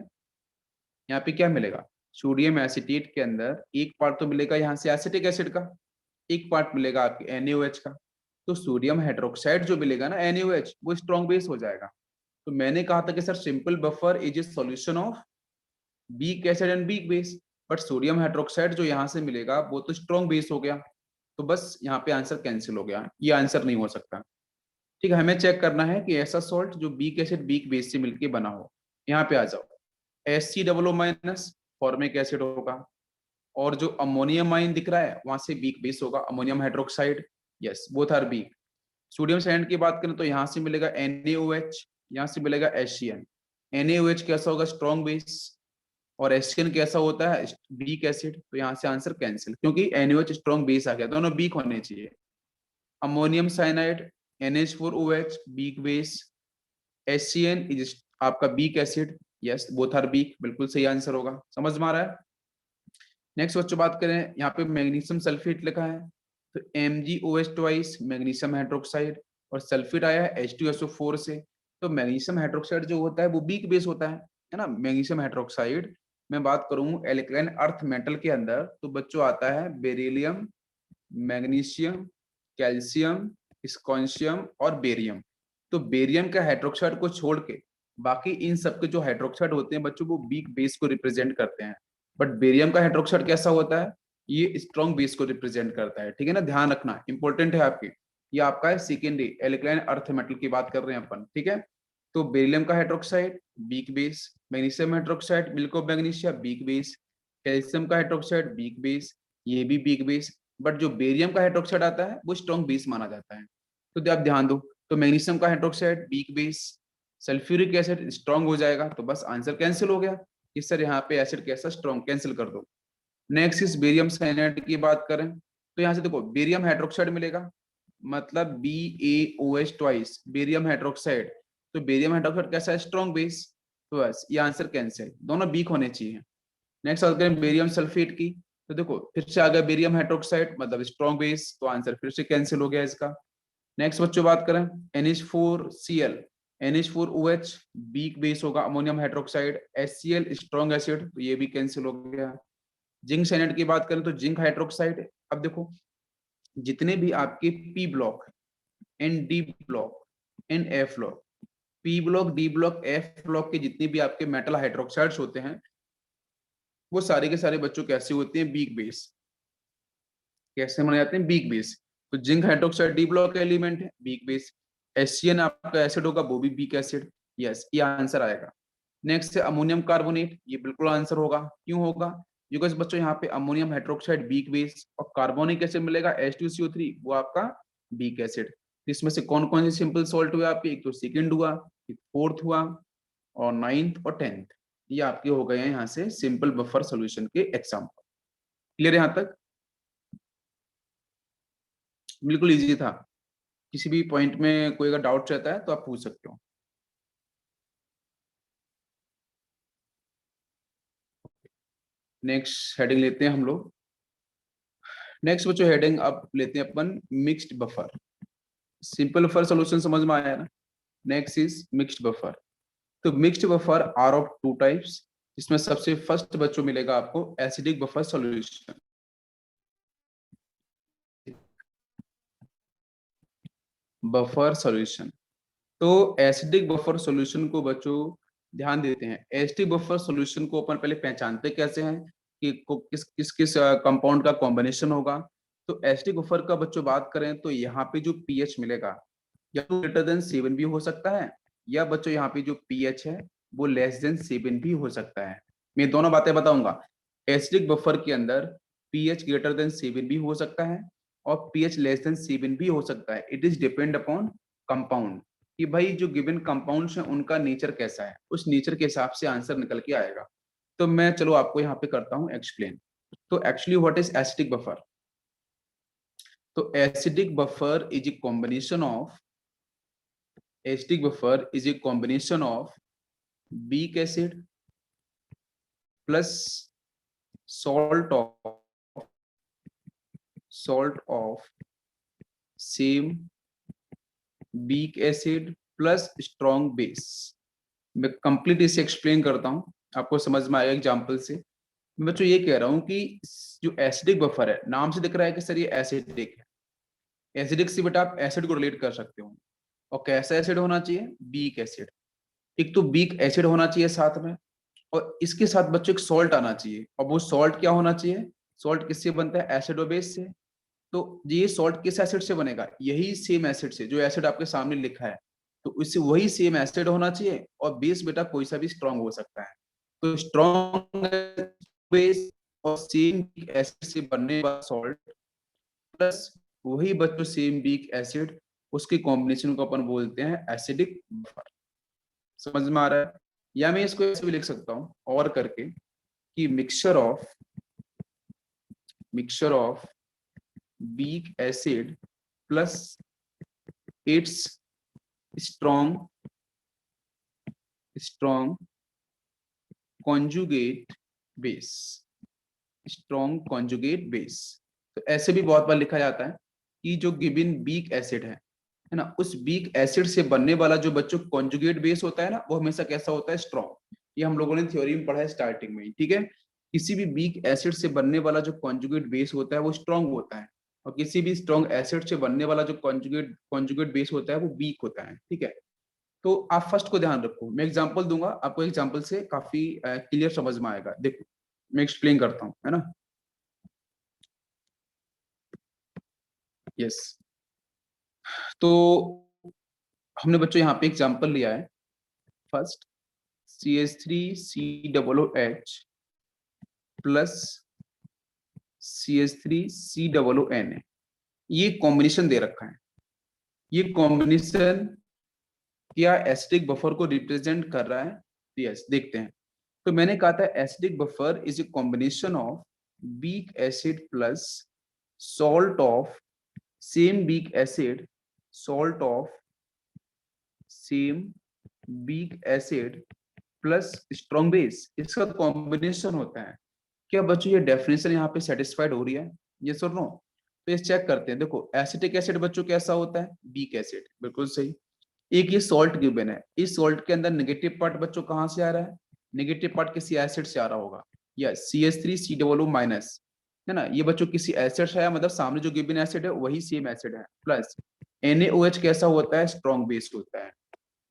यहाँ पे क्या मिलेगा, सोडियम एसिटेट के अंदर एक पार्ट तो मिलेगा यहाँ से एसिटिक एसिड का, एक पार्ट मिलेगा आपके NaOH का। तो सोडियम हाइड्रोक्साइड जो मिलेगा ना NaOH, वो स्ट्रॉन्ग बेस हो जाएगा। तो मैंने कहा था कि sir simple buffer is A solution of week acid and weak base, but sodium hydroxide जो यहाँ से मिलेगा वो तो स्ट्रॉन्ग बेस हो गया, तो बस यहाँ पे आंसर कैंसिल हो गया, ये आंसर नहीं हो सकता। ठीक है, हमें चेक करना है कि ऐसा सॉल्ट जो वीक एसिड वीक बेस से मिलकर बना हो। यहाँ पे आ जाओ, HCOO- फॉर्मिक एसिड होगा, और जो अमोनियम आयन दिख रहा है वहां से वीक बेस होगा ammonium hydroxide. Yes both are weak. Sodium cyanide की बात करें तो यहाँ से मिलेगा NaOH, यहाँ से मिलेगा HCN। NaOH कैसा होगा, स्ट्रॉन्ग बेस, और HCN कैसा होता है, वीक एसिड। तो यहाँ से आंसर कैंसिल, क्योंकि NaOH स्ट्रॉन्ग बेस आ गया, दोनों वीक होने चाहिए। Ammonium cyanide NH4OH weak base, HCN is आपका weak acid. Yes both are weak, बिल्कुल सही आंसर होगा। समझ में आ रहा है। नेक्स्ट बच्चों बात करें, यहाँ पे मैग्नीशियम सल्फेट लिखा है, तो MgOH ट्वाइस मैग्नीशियम हाइड्रोक्साइड, और सल्फेट आया है H2SO4 से। तो मैग्नीशियम हाइड्रोक्साइड जो होता है वो वीक बेस होता है ना। मैग्नीशियम हाइड्रोक्साइड मैं बात करूं एल्कलाइन अर्थ मेटल के अंदर, तो बच्चों आता है बेरिलियम, मैग्नीशियम, कैल्शियम, स्कॉन्शियम और बेरियम। तो बेरियम के हाइड्रोक्साइड को छोड़ के बाकी इन सबके जो हाइड्रोक्साइड होते हैं बच्चों, वो वीक बेस को रिप्रेजेंट करते हैं। बट बेरियम का हाइड्रोक्साइड कैसा होता है, ये स्ट्रॉन्ग बेस को रिप्रेजेंट करता है। ठीक है ना, ध्यान रखना, इंपॉर्टेंट है आपके। ये आपका है सेकेंडरी एल्कलाइन अर्थ मेटल की बात कर रहे हैं अपन, ठीक है। तो बेरिलियम का hydroxide weak base, magnesium hydroxide milk of magnesia weak base, calcium का हाइड्रोक्साइड वीक बेस, ये भी वीक बेस। बट जो बेरियम का हाइड्रोक्साइड आता है वो स्ट्रॉन्ग बेस माना जाता है। तो आप ध्यान दो, तो मैग्नीशियम का hydroxide weak base, sulphuric acid strong हो जाएगा, तो बस आंसर कैंसिल हो गया। इस सर यहाँ पे एसिड कैसा स्ट्रॉन्ग, कैंसिल कर दो। नेक्स्ट इस बेरियम साइनाइड की बात करें तो यहाँ से देखो बेरियम हाइड्रोक्साइड मिलेगा, मतलब BaOH ट्वाइस बेरियम हाइड्रोक्साइड। तो बेरियम हाइड्रोक्साइड कैसा है, स्ट्रॉन्ग बेस। तो बस ये आंसर कैंसिल, दोनों वीक होने चाहिए। नेक्स्ट बात करें बेरियम सल्फेट की, तो देखो फिर से आ गया बेरियम हाइड्रोक्साइड, मतलब स्ट्रॉन्ग बेस, तो आंसर फिर से कैंसिल हो गया इसका। नेक्स्ट बच्चों बात करें NH4Cl, NH4OH वीक बेस होगा ammonium hydroxide, HCl strong acid, तो ये भी कैंसिल हो गया। जिंक साइनाइड की बात करें तो जिंक हाइड्रोक्साइड। अब देखो जितने भी आपके P block, ND block, NF block, P block, D block, F block के जितने भी आपके मेटल हाइड्रोक्साइड्स होते हैं वो सारे के सारे बच्चों कैसे होते हैं, वीक बेस। कैसे माने जाते हैं, वीक बेस। तो zinc hydroxide D block element है, वीक बेस। HCN आपका एसिड होगा, वो भी वीक एसिड। यस ये आंसर आएगा। नेक्स्ट है अमोनियम कार्बोनेट, ये बिल्कुल आंसर होगा। क्यों होगा, बिकॉज बच्चों यहाँ पे अमोनियम हाइड्रोक्साइड वीक बेस, और कार्बोनिक एसिड मिलेगा H2CO3, वो आपका बीक एसिड। इसमें से कौन कौन से सिंपल सॉल्ट हुए आपके, एक तो सेकंड हुआ, एक फोर्थ हुआ, और 9th और 10th, ये आपके हो गए हैं यहाँ से सिंपल बफर सॉल्यूशन के एग्जाम्पल। क्लियर यहाँ तक? बिल्कुल इजी था। किसी भी पॉइंट में कोई अगर डाउट रहता है तो आप पूछ सकते हो। नेक्स्ट हेडिंग लेते हैं हम लोग। नेक्स्ट बच्चों हेडिंग अब लेते हैं अपन mixed buffer. Simple buffer solution समझ में आया ना। Next is mixed buffer. तो mixed buffer are of two types. इसमें सबसे फर्स्ट बच्चों मिलेगा आपको acidic buffer solution. Buffer solution, तो एसिडिक बफर सॉल्यूशन को बच्चों ध्यान देते हैं। एसिडिक बफर सॉल्यूशन को अपन पहले पहचानते कैसे हैं कि किस किस कंपाउंड का कॉम्बिनेशन होगा। तो एसिडिक बफर का बच्चों बात करें तो यहाँ पे जो पीएच मिलेगा या तो ग्रेटर देन 7 भी हो सकता है, या बच्चों यहाँ पे जो पीएच है वो लेस देन 7 भी हो सकता है। मैं दोनों बातें बताऊंगा। एसिडिक बफर के अंदर पीएच ग्रेटर देन 7 भी हो सकता है और पीएच लेस देन 7 भी हो सकता है। It is depend upon compound, कि भाई जो गिवन कंपाउंड्स हैं उनका नेचर कैसा है, उस नेचर के हिसाब से आंसर निकल के आएगा। तो मैं चलो आपको यहाँ पे करता हूँ एक्सप्लेन। तो actually what is acidic buffer? तो acidic buffer is a combination of acidic buffer is a combination of weak acid plus salt of same weak acid plus strong base। मैं कंप्लीट इसे एक्सप्लेन करता हूं, आपको समझ में आएगा एग्जांपल से। मैं बच्चों ये कह रहा हूं कि जो एसिडिक बफर है, नाम से दिख रहा है कि सर ये एसिडिक है। एसिडिक से बेटा आप एसिड को रिलेट कर सकते हो। और कैसा एसिड होना चाहिए? Weak acid. एक तो वीक एसिड होना चाहिए साथ में, और इसके साथ बच्चों एक सॉल्ट आना चाहिए। और वो सॉल्ट क्या होना चाहिए? सॉल्ट किससे बनता है? एसिड और बेस से। तो ये सॉल्ट किस एसिड से बनेगा? यही सेम एसिड से, जो एसिड आपके सामने लिखा है। तो इससे वही सेम एसिड होना चाहिए, और बेस बेटा कोई सा भी स्ट्रॉन्ग हो सकता है। तो स्ट्रॉन्ग बेस और सेम एसिड से बनने वाला सॉल्ट प्लस वही बच्चों सेम वीक एसिड, उसके कॉम्बिनेशन को अपन बोलते हैं एसिडिक बफर। समझ में आ रहा है? या मैं इसको ऐसे भी लिख सकता हूं और करके कि mixture of weak acid plus its strong conjugate base। strong conjugate base, तो ऐसे भी बहुत बार लिखा जाता है कि जो गिवन वीक एसिड है ना, उस वीक एसिड से बनने वाला जो बच्चों कॉन्जुगेट बेस होता है ना, वो हमेशा कैसा होता है? स्ट्रॉन्ग। ये हम लोगों ने थ्योरी में पढ़ा है स्टार्टिंग में ही, ठीक है। किसी भी वीक एसिड से बनने वाला जो कॉन्जुगेट बेस होता है वो स्ट्रॉन्ग होता है, और किसी भी स्ट्रॉन्ग एसिड से बनने वाला जो कॉन्जुगेट बेस होता है वो वीक होता है, ठीक है। तो आप फर्स्ट को ध्यान रखो, मैं एग्जांपल दूंगा आपको, एग्जांपल से काफी क्लियर समझ में आएगा। देखो मैं एक्सप्लेन करता हूँ, है ना। यस, तो हमने बच्चों यहाँ पे एग्जांपल लिया है। फर्स्ट CH3COOH प्लस CH3COON, ये कॉम्बिनेशन दे रखा है। ये कॉम्बिनेशन क्या एसिडिक बफर को रिप्रेजेंट कर रहा है? यस, देखते हैं। तो मैंने कहा था acidic buffer is a combination of week acid plus salt of same weak acid, salt of same weak acid plus strong base, इसका कॉम्बिनेशन होता है। क्या बच्चों ये डेफिनेशन यहाँ पे सेटिस्फाइड हो रही है? ये सुन लो। तो ये चेक करते हैं। देखो एसिटिक एसिड बच्चों कैसा होता है? वीक एसिड, बिल्कुल सही। एक ये सॉल्ट गिवन है, इस सॉल्ट के अंदर नेगेटिव पार्ट बच्चों कहाँ से आ रहा है? नेगेटिव पार्ट किसी एसिड से आ रहा होगा, या CH3COO माइनस, है ना। ये बच्चों किसी एसिड से आया, मतलब सामने जो गिवन एसिड है वही सेम एसिड है। प्लस NaOH कैसा होता है? स्ट्रॉन्ग बेस होता है।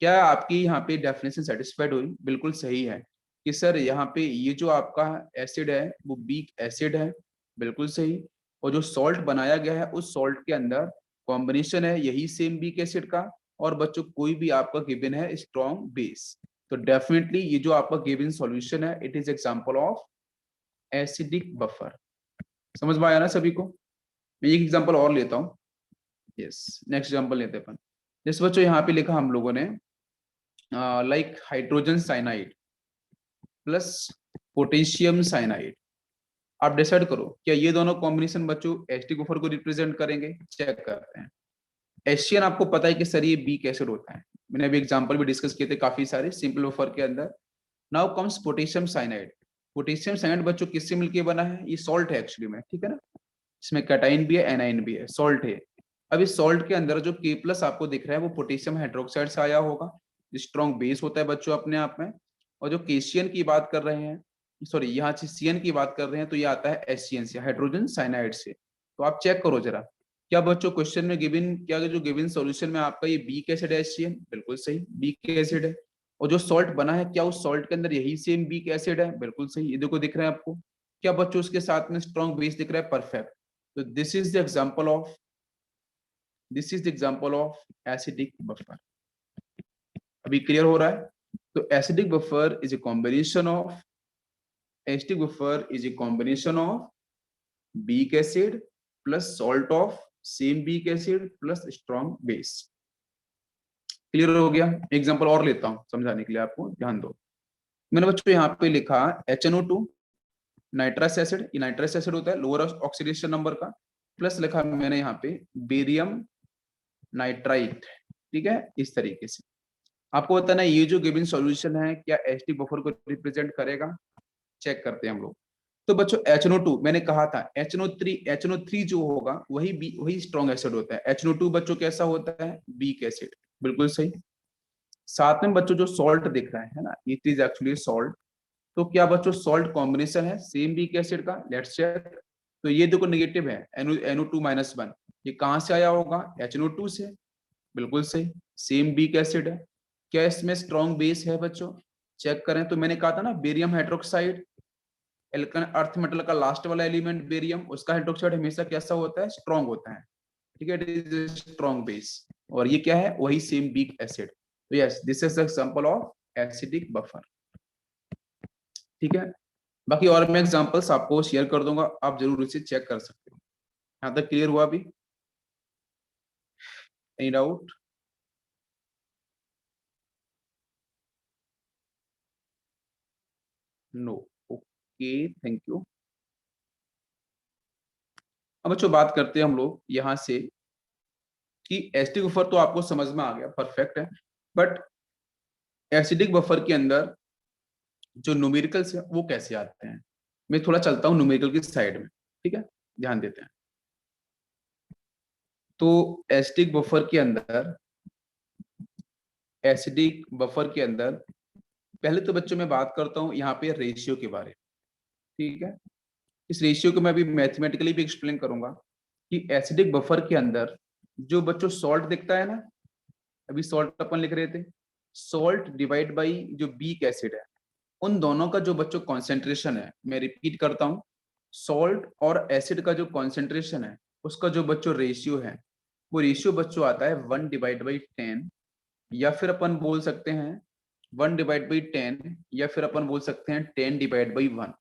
क्या आपकी यहाँ पे डेफिनेशन सेटिस्फाइड हुई? बिल्कुल सही है कि सर यहाँ पे ये जो आपका एसिड है वो वीक एसिड है, बिल्कुल सही। और जो सॉल्ट बनाया गया है उस सॉल्ट के अंदर कॉम्बिनेशन है यही सेम वीक एसिड का, और बच्चों कोई भी आपका गिवन है स्ट्रॉन्ग बेस। तो डेफिनेटली ये जो आपका गिवन सॉल्यूशन है it is example of acidic buffer. समझ में आया ना सभी को? मैं एक एग्जांपल और लेता हूँ। यस, नेक्स्ट एग्जांपल लेते हैं अपन। जैसे बच्चों यहाँ पे लिखा हम लोगों ने like hydrogen cyanide plus potassium cyanide. आप डिसाइड करो क्या ये दोनों कॉम्बिनेशन बच्चों H2O4 को रिप्रेजेंट करेंगे। चेक करते हैं। एशियन आपको पता है कि सर ये बीक एसिड होता है, मैंने अभी एग्जांपल भी डिस्कस किए थे काफी सारे सिंपल वेफर के अंदर। Now comes potassium cyanide. Potassium cyanide बच्चों किससे मिलके बना है, ये सॉल्ट है एक्चुअली में, ठीक है ना। इसमें कैटाइन भी है एनाइन भी है, सॉल्ट है। अब इस सॉल्ट के अंदर जो के प्लस आपको दिख रहा है वो पोटेशियम हाइड्रोक्साइड से आया होगा, स्ट्रॉन्ग बेस होता है बच्चों अपने आप में। और जो केशियन की बात कर रहे हैं, सॉरी यहाँ से सीएन की बात कर रहे हैं, तो ये आता है एससीएन से, हाइड्रोजन साइनाइड से। तो आप चेक करो जरा, क्या बच्चों क्वेश्चन में गिवन, क्या जो गिवन सॉल्यूशन में आपका ये बीक एसिड है एससीएन, बिल्कुल सही बीक एसिड है। और जो सॉल्ट बना है क्या उस सॉल्ट के अंदर यही सेम बीक एसिड है, बिल्कुल सही, ये देखो दिख रहा है आपको। क्या बच्चों उसके साथ में स्ट्रॉन्ग बेस दिख रहा है, परफेक्ट। तो this is the example of acidic buffer. अभी क्लियर हो रहा है। तो acidic buffer is a combination of acidic buffer is a combination of weak acid plus salt of same weak acid plus strong base। Clear हो गया। Example और लेता हूं समझाने के लिए, आपको ध्यान दो। मैंने बच्चों यहाँ पे लिखा HNO2 नाइट्रस एसिड, ये नाइट्रस एसिड होता है लोअर ऑक्सीडेशन नंबर का, प्लस लिखा मैंने यहाँ पे बेरियम नाइट्राइट, ठीक है। इस तरीके से आपको बताना ये जो गिवन सॉल्यूशन है क्या एसिडिक बफर को रिप्रेजेंट करेगा। चेक करते हैं हम लोग। तो बच्चों HNO2 मैंने कहा था, HNO3 जो होगा वही स्ट्रॉन्ग एसिड होता है। HNO2 बच्चों कैसा होता है, वीक एसिड, बिल्कुल सही। साथ में बच्चों जो सॉल्ट दिख रहा है ना, इट इज एक्चुअली सॉल्ट। तो क्या बच्चों सॉल्ट कॉम्बिनेशन है सेम वीक एसिड का, लेट्स चेक। तो ये देखो नेगेटिव है NO2-1, ये कहां से आया होगा, HNO2 से, बिल्कुल सही, सेम वीक एसिड है। क्या इसमें स्ट्रॉन्ग बेस है बच्चों, चेक करें। तो मैंने कहा था ना barium hydroxide, Alcon earth metal का लास्ट वाला एलिमेंट बेरियम, उसका हाइड्रोक्साइड हमेशा कैसा होता है, स्ट्रॉन्ग होता है, ठीक है, इट इज स्ट्रॉन्ग बेस। और ये क्या है, वही सेम वीक एसिड। तो yes this is example of acidic buffer, ठीक है। बाकी और मैं एग्जांपल्स आपको शेयर कर दूंगा, आप जरूर इसे चेक कर सकते हो। यहाँ तक क्लियर हुआ अभी, any doubt. No, okay, thank you. अब बच्चों बात करते हैं हम लोग यहाँ से कि एसिडिक बफर तो आपको समझ में आ गया, परफेक्ट है। बट एसिडिक बफर के अंदर जो न्यूमेरिकल्स है वो कैसे आते हैं, मैं थोड़ा चलता हूँ न्यूमेरिकल की साइड में, ठीक है, ध्यान देते हैं। तो एसिडिक बफर के अंदर पहले तो बच्चों मैं बात करता हूँ यहाँ पे रेशियो के बारे में, ठीक है। इस रेशियो को मैं अभी मैथमेटिकली भी एक्सप्लेन करूंगा कि एसिडिक बफर के अंदर जो बच्चों सॉल्ट दिखता है ना, अभी सॉल्ट अपन लिख रहे थे, सॉल्ट डिवाइड बाई जो बीक एसिड है, उन दोनों का जो बच्चों कॉन्सेंट्रेशन है, मैं रिपीट करता हूँ, सॉल्ट और एसिड का जो कॉन्सेंट्रेशन है उसका जो बच्चों रेशियो है, वो रेशियो बच्चों आता है 1/10, या फिर अपन बोल सकते हैं 1/10, या फिर अपन बोल सकते हैं 10/1।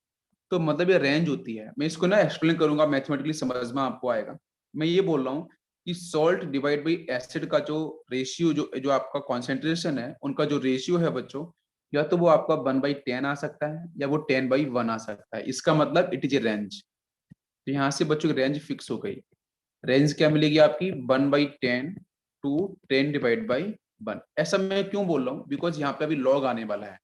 तो मतलब ये रेंज होती है, मैं इसको ना एक्सप्लेन करूंगा मैथमेटिकली, समझ में आपको आएगा। मैं ये बोल रहा हूँ कि सॉल्ट डिवाइड बाई एसिड का जो रेशियो, जो जो आपका कॉन्सेंट्रेशन है, उनका जो रेशियो है बच्चों, या तो वो आपका 1/10 आ सकता है या वो 10/1 आ सकता है। इसका मतलब इट इज ए रेंज। तो यहाँ से बच्चों की रेंज फिक्स हो गई। रेंज क्या मिलेगी आपकी, 1/10 टू 10/1। ऐसा मैं क्यों बोल रहा हूँ, बिकॉज यहाँ पे अभी लॉग आने वाला है,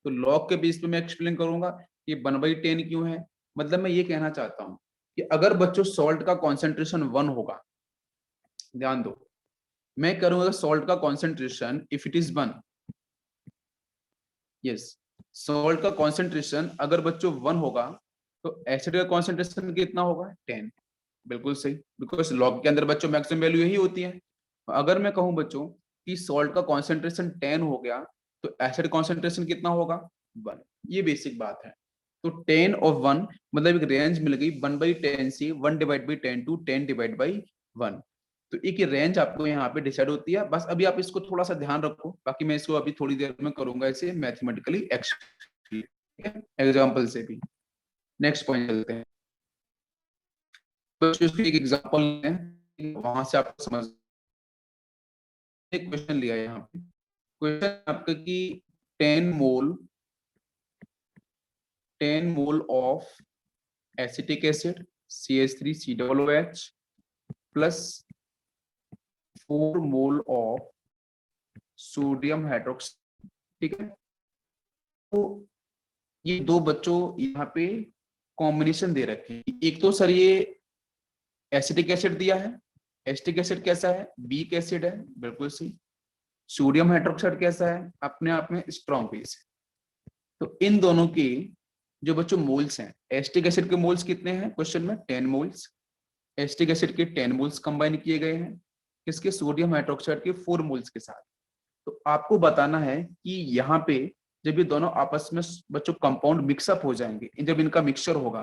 तो लॉग के बेस पे मैं एक्सप्लेन करूंगा कि 1/10 क्यों है। मतलब मैं ये कहना चाहता हूँ कि अगर बच्चों सॉल्ट का कॉन्सेंट्रेशन 1 होगा, ध्यान दो, मैं करूंगा सॉल्ट का concentration if it is 1, yes, salt का कॉन्सेंट्रेशन अगर बच्चों 1 होगा, तो एसिड का कॉन्सेंट्रेशन कितना होगा, 10, बिल्कुल सही, बिकॉज लॉग के अंदर बच्चों मैक्सिमम वैल्यू यही होती है। अगर मैं कहूं बच्चों कि सॉल्ट का कॉन्सेंट्रेशन 10 हो गया, तो एसिड कॉन्सेंट्रेशन कितना होगा, 1। ये बेसिक बात है। तो 10 और 1 मतलब एक रेंज मिल गई 1/10 से 1/10 टू 10/1। तो एक रेंज आपको यहाँ पे डिसाइड होती है, बस अभी आप इसको थोड़ा सा ध्यान रखो, बाकी मैं इसको अभी थोड़ी देर में करूंगा इसे मैथमेटिकली एग्जाम्पल से भी। नेक्स्ट पॉइंट चलते हैं। तो इसकी एक एग्जांपल है वहां से आपको समझ एक क्वेश्चन लिया है यहाँ पे। क्वेश्चन आपका कि 10 मोल 10 mole of acetic acid CH3COOH plus 4 mole of sodium hydroxide, ठीक है। तो ये दो बच्चों यहाँ पे कॉम्बिनेशन दे रखे हैं। एक तो सर ये एसिटिक एसिड दिया है, एसिटिक एसिड कैसा है, वीक एसिड है, बिल्कुल सही। सोडियम हाइड्रोक्साइड कैसा है, अपने आप में स्ट्रॉन्ग बेस है। तो इन दोनों की जो बच्चों मोल्स हैं, एसिटिक एसिड के मोल्स कितने हैं क्वेश्चन में, 10 मोल्स। एसिटिक एसिड के 10 मोल्स कंबाइन किए गए हैं किसके, सोडियम हाइड्रोक्साइड के 4 मोल्स के साथ। तो आपको बताना है कि यहाँ पे जब ये दोनों आपस में बच्चों कंपाउंड मिक्सअप हो जाएंगे, जब इनका मिक्सचर होगा,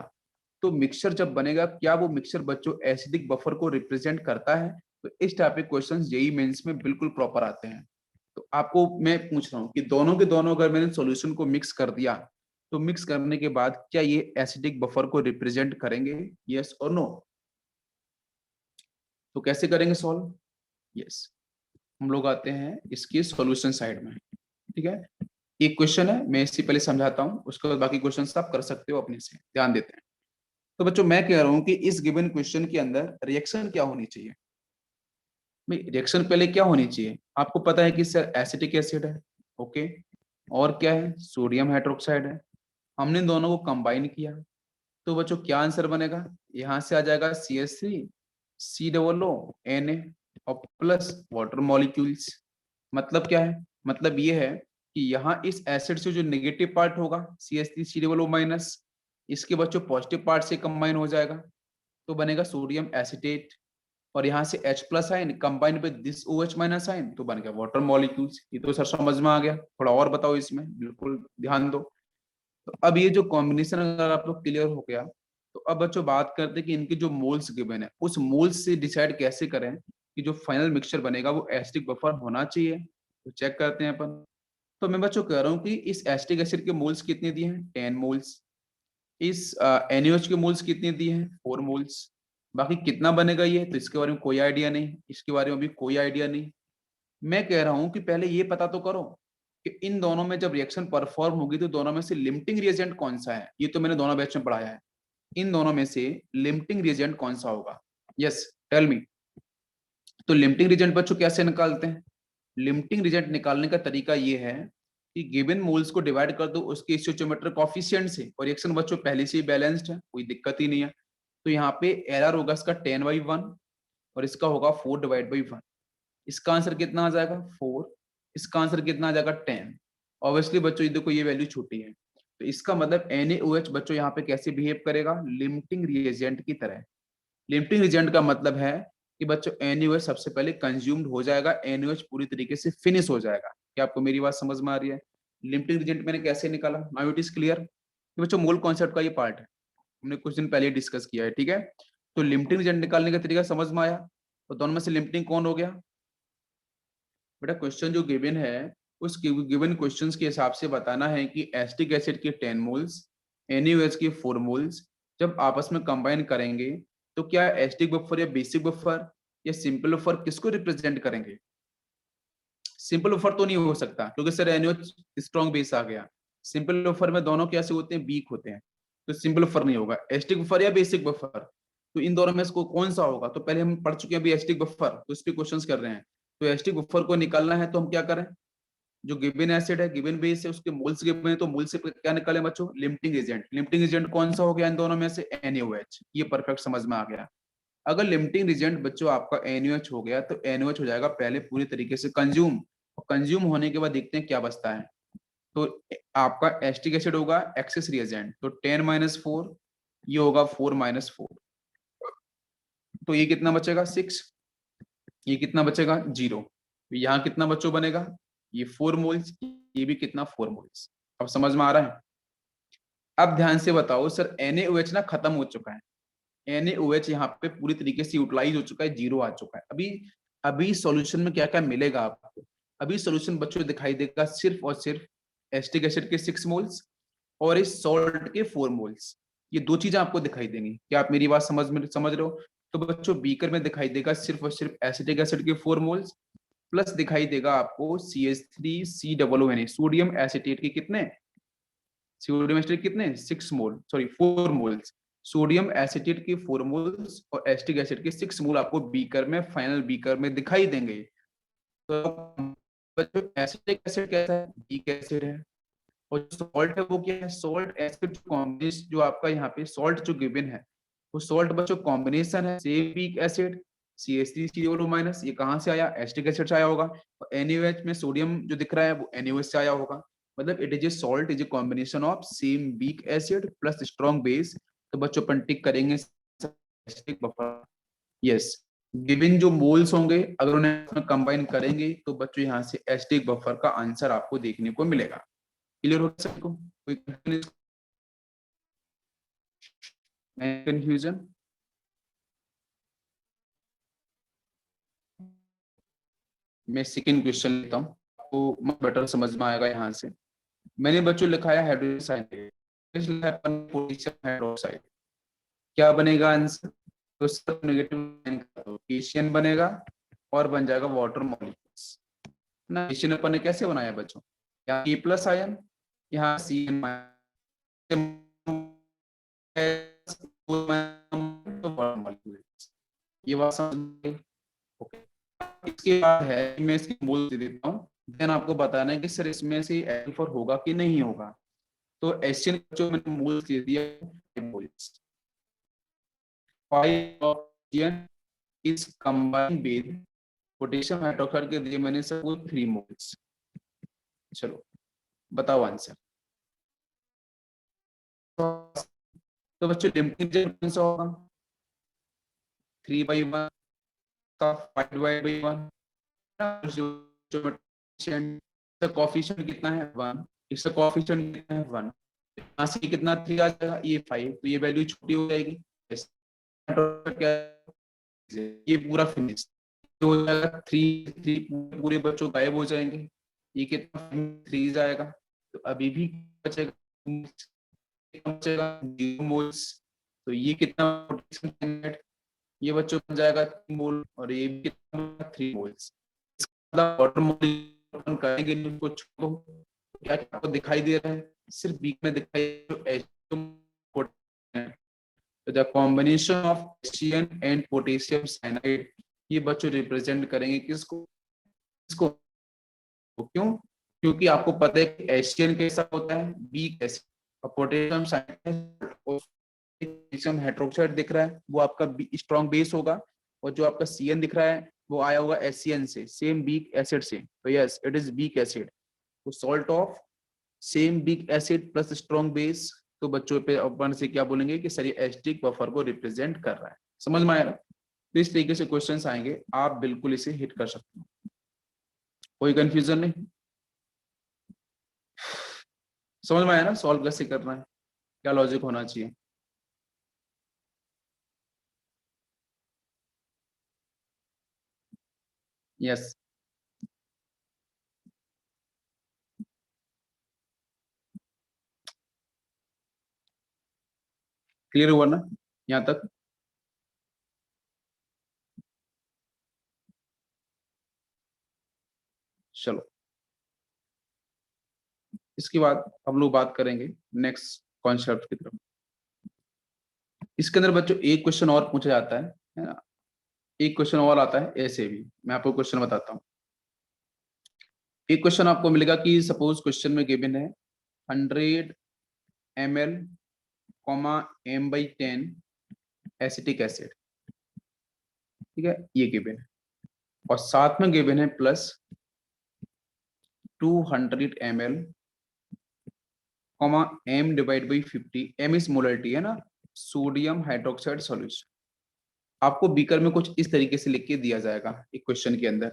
तो मिक्सचर जब बनेगा, क्या वो मिक्सचर बच्चों एसिडिक बफर को रिप्रेजेंट करता है। तो इस टाइप के क्वेश्चन जेईई मेंस में बिल्कुल प्रॉपर आते हैं। तो आपको मैं पूछ रहा हूँ कि दोनों के दोनों अगर मैंने सॉल्यूशन को मिक्स कर दिया, तो मिक्स करने के बाद क्या ये एसिडिक बफर को रिप्रेजेंट करेंगे, यस और नो। तो कैसे करेंगे सॉल्व, यस हम लोग आते हैं इसकी सॉल्यूशन साइड में, ठीक है। एक क्वेश्चन है, मैं इससे पहले समझाता हूँ, उसके बाद बाकी क्वेश्चन आप कर सकते हो अपने से, ध्यान देते हैं। तो बच्चों मैं कह रहा हूँ कि इस गिवन क्वेश्चन के अंदर रिएक्शन क्या होनी चाहिए। भाई रिएक्शन पहले क्या होनी चाहिए, आपको पता है कि सर एसिटिक एसिड है, ओके, और क्या है, सोडियम हाइड्रोक्साइड है। हमने दोनों को कंबाइन किया, तो बच्चों क्या आंसर बनेगा, यहाँ से आ जाएगा CH3COO और प्लस वाटर मॉलिक्यूल्स। मतलब क्या है, मतलब ये है कि यहाँ इस एसिड से जो नेगेटिव पार्ट होगा CH3COO माइनस, इसके बच्चों पॉजिटिव पार्ट से कंबाइन हो जाएगा, तो बनेगा सोडियम एसिटेट। और यहाँ से H प्लस आइन combine with this OH minus आइन, तो बन गया वाटर मॉलिक्यूल्स। ये तो सर समझ में आ गया, थोड़ा और बताओ इसमें, बिल्कुल ध्यान दो। तो अब ये जो कॉम्बिनेशन अगर आप लोग क्लियर हो गया, तो अब बच्चों बात करते हैं कि इनके जो मोल्स गिवन है, उस मोल्स से डिसाइड कैसे करें कि जो फाइनल मिक्सचर बनेगा वो एसिटिक बफर होना चाहिए। तो चेक करते हैं अपन। तो मैं बच्चों कह रहा हूँ कि इस एसिटिक एसिड के मोल्स कितने दिए हैं, 10 मोल्स। इस NaOH के मोल्स कितने दिए हैं, 4 मोल्स। बाकी कितना बनेगा ये, तो इसके बारे में कोई आइडिया नहीं, इसके बारे में भी कोई आइडिया नहीं। मैं कह रहा हूं कि पहले ये पता तो करो कि इन दोनों में जब रिएक्शन परफॉर्म होगी तो दोनों में से लिमिटिंग रिएजेंट कौन सा है। ये तो मैंने दोनों बैच में पढ़ाया है, इन दोनों में से लिमिटिंग रिएजेंट कौन सा होगा, यस टेल मी। तो लिमिटिंग रिएजेंट बच्चों कैसे निकालते हैं, लिमिटिंग रिएजेंट निकालने का तरीका ये है कि गिवन मोल्स को डिवाइड कर दो उसके स्टोइचियोमेट्रिक कोएफिशिएंट से, और रिएक्शन बच्चों पहले से ही बैलेंस्ड है, कोई दिक्कत ही नहीं है। तो यहाँ पे एरर होगा इसका 10/1 और इसका होगा 4/1। इसका आंसर कितना आ जाएगा 4, इसका आंसर कितना आ जाएगा 10। ऑब्वियसली बच्चों ये देखो ये वैल्यू छोटी है, तो इसका मतलब NaOH बच्चों यहाँ पे कैसे बिहेव करेगा, लिमिटिंग रिएजेंट की तरह। लिमिटिंग रिएजेंट का मतलब है कि बच्चों NaOH सबसे पहले कंज्यूम्ड हो जाएगा, NaOH पूरी तरीके से फिनिश हो जाएगा। क्या आपको मेरी बात समझ में आ रही है। लिमिटिंग रिएजेंट मैंने कैसे निकाला, नाउ इट इज क्लियर कि बच्चों मोल कॉन्सेप्ट का ये पार्ट है, हमने कुछ दिन पहले डिस्कस किया है, ठीक है। तो लिमिटिंग रिएजेंट निकालने का तरीका समझ में आया। तो दोनों में से लिमिटिंग कौन हो गया, बेटा क्वेश्चन जो गिवन है उस गिवन क्वेश्चंस के हिसाब से बताना है कि एसिटिक एसिड के 10 मोल्स, NaOH के 4 मोल्स जब आपस में कंबाइन करेंगे तो क्या एसिटिक बफर या बेसिक बफर या सिंपल बफर किसको रिप्रेजेंट करेंगे। सिंपल बफर तो नहीं हो सकता क्योंकि सर NaOH स्ट्रॉन्ग बेस आ गया। सिंपल बफर में दोनों कैसे होते हैं, वीक होते हैं, तो सिंपल बफर नहीं होगा। एसिटिक बफर या बेसिक बफर, तो इन दोनों में से कौन सा होगा, तो पहले हम पढ़ चुके हैं अभी एसिटिक बफर, तो इस पे क्वेश्चंस कर रहे हैं। तो एसिटिक बफर को निकालना है तो हम क्या करें, जो गिवन एसिड है गिवन बेस है उसके मोल्स गिवन है, तो मोल से क्या निकाले बच्चों, लिमिटिंग एजेंट। लिमिटिंग एजेंट कौन सा हो गया इन दोनों में से, NaOH। ये परफेक्ट समझ में आ गया। अगर लिमिटिंग एजेंट बच्चों आपका NaOH हो गया तो NaOH हो जाएगा पहले पूरी तरीके से कंज्यूम, और कंज्यूम होने के बाद देखते हैं क्या बचता है। तो आपका एसिटिक एसिड होगा एक्सेस रिएजेंट, तो 10-4, ये होगा 4-4, तो ये कितना बचेगा 6, ये कितना बचेगा 0। तो यहाँ कितना बच्चों बनेगा, ये 4 मोल्स, ये भी कितना 4 मोल्स। अब समझ में आ रहा है। अब ध्यान से बताओ सर NaOH ना खत्म हो चुका है, NaOH यहाँ पे पूरी तरीके से यूटिलाइज हो चुका है, 0 आ चुका है। अभी अभी सॉल्यूशन में क्या क्या मिलेगा आपको, अभी सॉल्यूशन बच्चों दिखाई देगा सिर्फ और सिर्फ एसिटिक एसिड के 6 मोल्स और इस सॉल्ट के 4 मोल्स। ये दो चीजें आपको दिखाई देंगी। क्या आप मेरी बात समझ रहे हो। तो बच्चों बीकर में दिखाई देगा सिर्फ और सिर्फ एसिटिक एसिड के 4 मोल्स, प्लस दिखाई देगा आपको CH3COO, सोडियम एसिटेट के कितने, सोडियम एसिटेट कितने 6 मोल, सॉरी 4 मोल्स, सोडियम एसिटेट के 4 मोल्स और एसिटिक एसिड के 6 मोल आपको बीकर में, फाइनल बीकर में दिखाई देंगे। तो बच्चों एसिटिक एसिड कैसा है, वीक एसिड है, और सॉल्ट है वो क्या है, सॉल्ट एसिड कॉम्बिनेशन, जो आपका यहाँ पे सॉल्ट जो गिवन है वो सॉल्ट बच्चों कॉम्बिनेशन है, सेम वीक एसिड CH3COO-, ये कहाँ से आया, एसिटिक एसिड से आया होगा, और NaOH में सोडियम जो दिख रहा है वो NaOH से आया होगा, मतलब it is A salt is a combination of same weak acid plus strong base. तो बच्चों अपन टिक करेंगे एसिटिक बफर, यस। गिवन जो मोल्स होंगे अगर उन्हें कंबाइन करेंगे तो बच्चों यहाँ से एसिटिक बफर का आंसर आपको देखने को मिलेगा। क्लियर हो सबको, कोई कंफ्यूजन? मैं सेकंड क्वेश्चन लेता हूँ, आपको बेटर समझ में आएगा यहाँ से। मैंने बच्चों लिखा है हाइड्रोजन पोटेशियम हाइड्रोक्साइड, क्या बनेगा आंसर, तो सब नेगेटिव एशियन बनेगा और बन जाएगा वाटर मॉलिक्यूल्स ना। एशियन अपन ने कैसे बनाया बच्चों, यहाँ E प्लस आयन, यहाँ CN, ये बात समझ। ओके, इसके बाद है मैं इसकी मोल दे देता हूँ, देन आपको बताना है कि सर इसमें से एल्फर होगा कि नहीं होगा। तो एशियन जो मैंने मोल्स दे दिया, moles 5 oxygen is combined with potassium hydroxide के दिए मैंने सब 3 मोल्स। चलो बताओ आंसर। तो बच्चों लिमिटिंग कौन सा होगा, 3/1 का 5/1, कोफिशिएंट कितना है 1, इसका कोफिशिएंट कितना है 1, यहाँ से कितना 3 आ जाएगा, ये 5, तो ये वैल्यू छोटी हो जाएगी, ये पूरा फिनिश हो जाएगा, 3 पूरे बच्चों गायब हो जाएंगे, ये कितना 3 जाएगा, तो अभी भी बचेगा 0 मोल्स, तो ये कितना, ये बच्चों बन जाएगा 3 मोल और ये भी कितना 3 मोल्स। वाटर मॉलिक्यूल करेंगे इनको छोड़ो, क्या आपको दिखाई दे रहा है, सिर्फ बीच में दिखाई the combination of Asian and potassium cyanide, ये बच्चों रिप्रेजेंट करेंगे किसको, इसको, क्यों, क्योंकि आपको पता है कि एशियन कैसा होता है वीक एसिड, और पोटेशियम साइनाइड पोटेशियम हाइड्रोक्साइड दिख रहा है वो आपका स्ट्रॉन्ग बेस होगा, और जो आपका CN दिख रहा है वो आया होगा SCN से, सेम वीक एसिड से, तो yes it is weak acid. तो salt of same weak acid plus strong base, तो बच्चों पे अपन से क्या बोलेंगे कि सर ये एसिटिक बफर को रिप्रेजेंट कर रहा है। समझ में आया? तो इस तरीके से क्वेश्चंस आएंगे, आप बिल्कुल इसे हिट कर सकते हो, कोई कंफ्यूजन नहीं। समझ में आया ना सॉल्व कैसे करना है, क्या लॉजिक होना चाहिए। यस, क्लियर हुआ ना यहाँ तक? चलो इसके बाद हम लोग बात करेंगे नेक्स्ट कॉन्सेप्ट की तरफ। इसके अंदर बच्चों एक क्वेश्चन और पूछा जाता है ना, एक क्वेश्चन और आता है ऐसे भी, मैं आपको क्वेश्चन बताता हूँ। एक क्वेश्चन आपको मिलेगा कि सपोज क्वेश्चन में गिवन है 100 ml, m/10 एसिटिक एसिड, ठीक है, ये गिवन है, और साथ में गिवन है प्लस 200 ml, m/50, m इस मोलरिटी है ना, सोडियम हाइड्रोक्साइड सॉल्यूशन। आपको बीकर में कुछ इस तरीके से लिख के दिया जाएगा एक क्वेश्चन के अंदर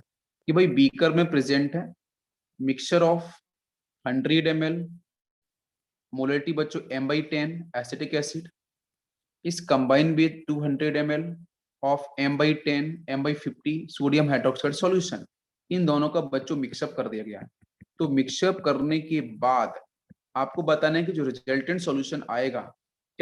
कि भाई बीकर में प्रेजेंट है मिक्सचर ऑफ 100 ml, मोलरिटी बच्चों m/10 एसिटिक एसिड, इस combine with 200 ml of m/10 m/50 sodium hydroxide solution. इन दोनों का बच्चों मिक्सअप कर दिया गया है। तो मिक्सअप करने के बाद आपको बताना है कि जो रिजल्टेंट सॉल्यूशन आएगा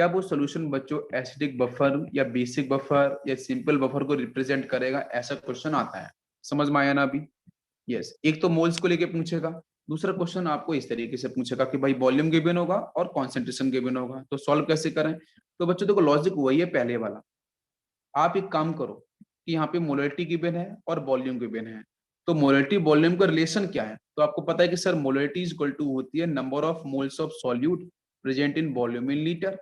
क्या वो सोल्यूशन बच्चों एसिडिक बफर या बेसिक बफर या सिंपल बफर को रिप्रेजेंट करेगा, ऐसा क्वेश्चन आता है। समझ में आया ना अभी? यस, एक तो मोल्स को लेके पूछेगा, दूसरा क्वेश्चन आपको इस तरीके से पूछेगा कि भाई वॉल्यूम गिवन होगा और कॉन्सेंट्रेशन गिवन होगा, तो सॉल्व कैसे करें? तो बच्चों देखो लॉजिक वही है पहले वाला। आप एक काम करो कि यहाँ पे मोलरिटी गिवन है और वॉल्यूम गिवन है, तो मोलरिटी वॉल्यूम का रिलेशन क्या है? तो आपको पता है कि sir molarity is equal to होती है number of moles of solute present in volume in litre.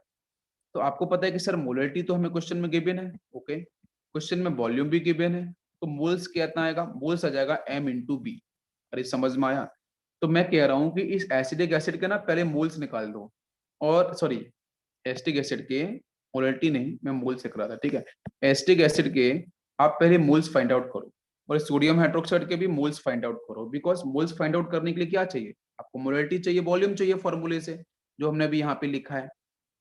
तो आपको पता है कि सर मोलरिटी तो हमें क्वेश्चन में गिवन है, ओके, क्वेश्चन में वॉल्यूम भी गिवन है, तो मोल्स कितना आएगा? मोल्स आ जाएगा m इंटू बी। अरे समझ में आया? तो मैं कह रहा हूं कि इस एसिडिक एसिड के ना पहले मोल्स निकाल दो, और सॉरी एसिटिक एसिड के, मोलरिटी नहीं, मैं मोल्स लिख रहा था, ठीक है। एसिटिक एसिड के आप पहले मोल्स फाइंड आउट करो, और सोडियम हाइड्रोक्साइड के भी मोल्स फाइंड आउट करो, बिकॉज मोल्स फाइंड आउट करने के लिए क्या चाहिए आपको? मोलरिटी चाहिए, वॉल्यूम चाहिए, फॉर्मूले से जो हमने अभी यहाँ पे लिखा है।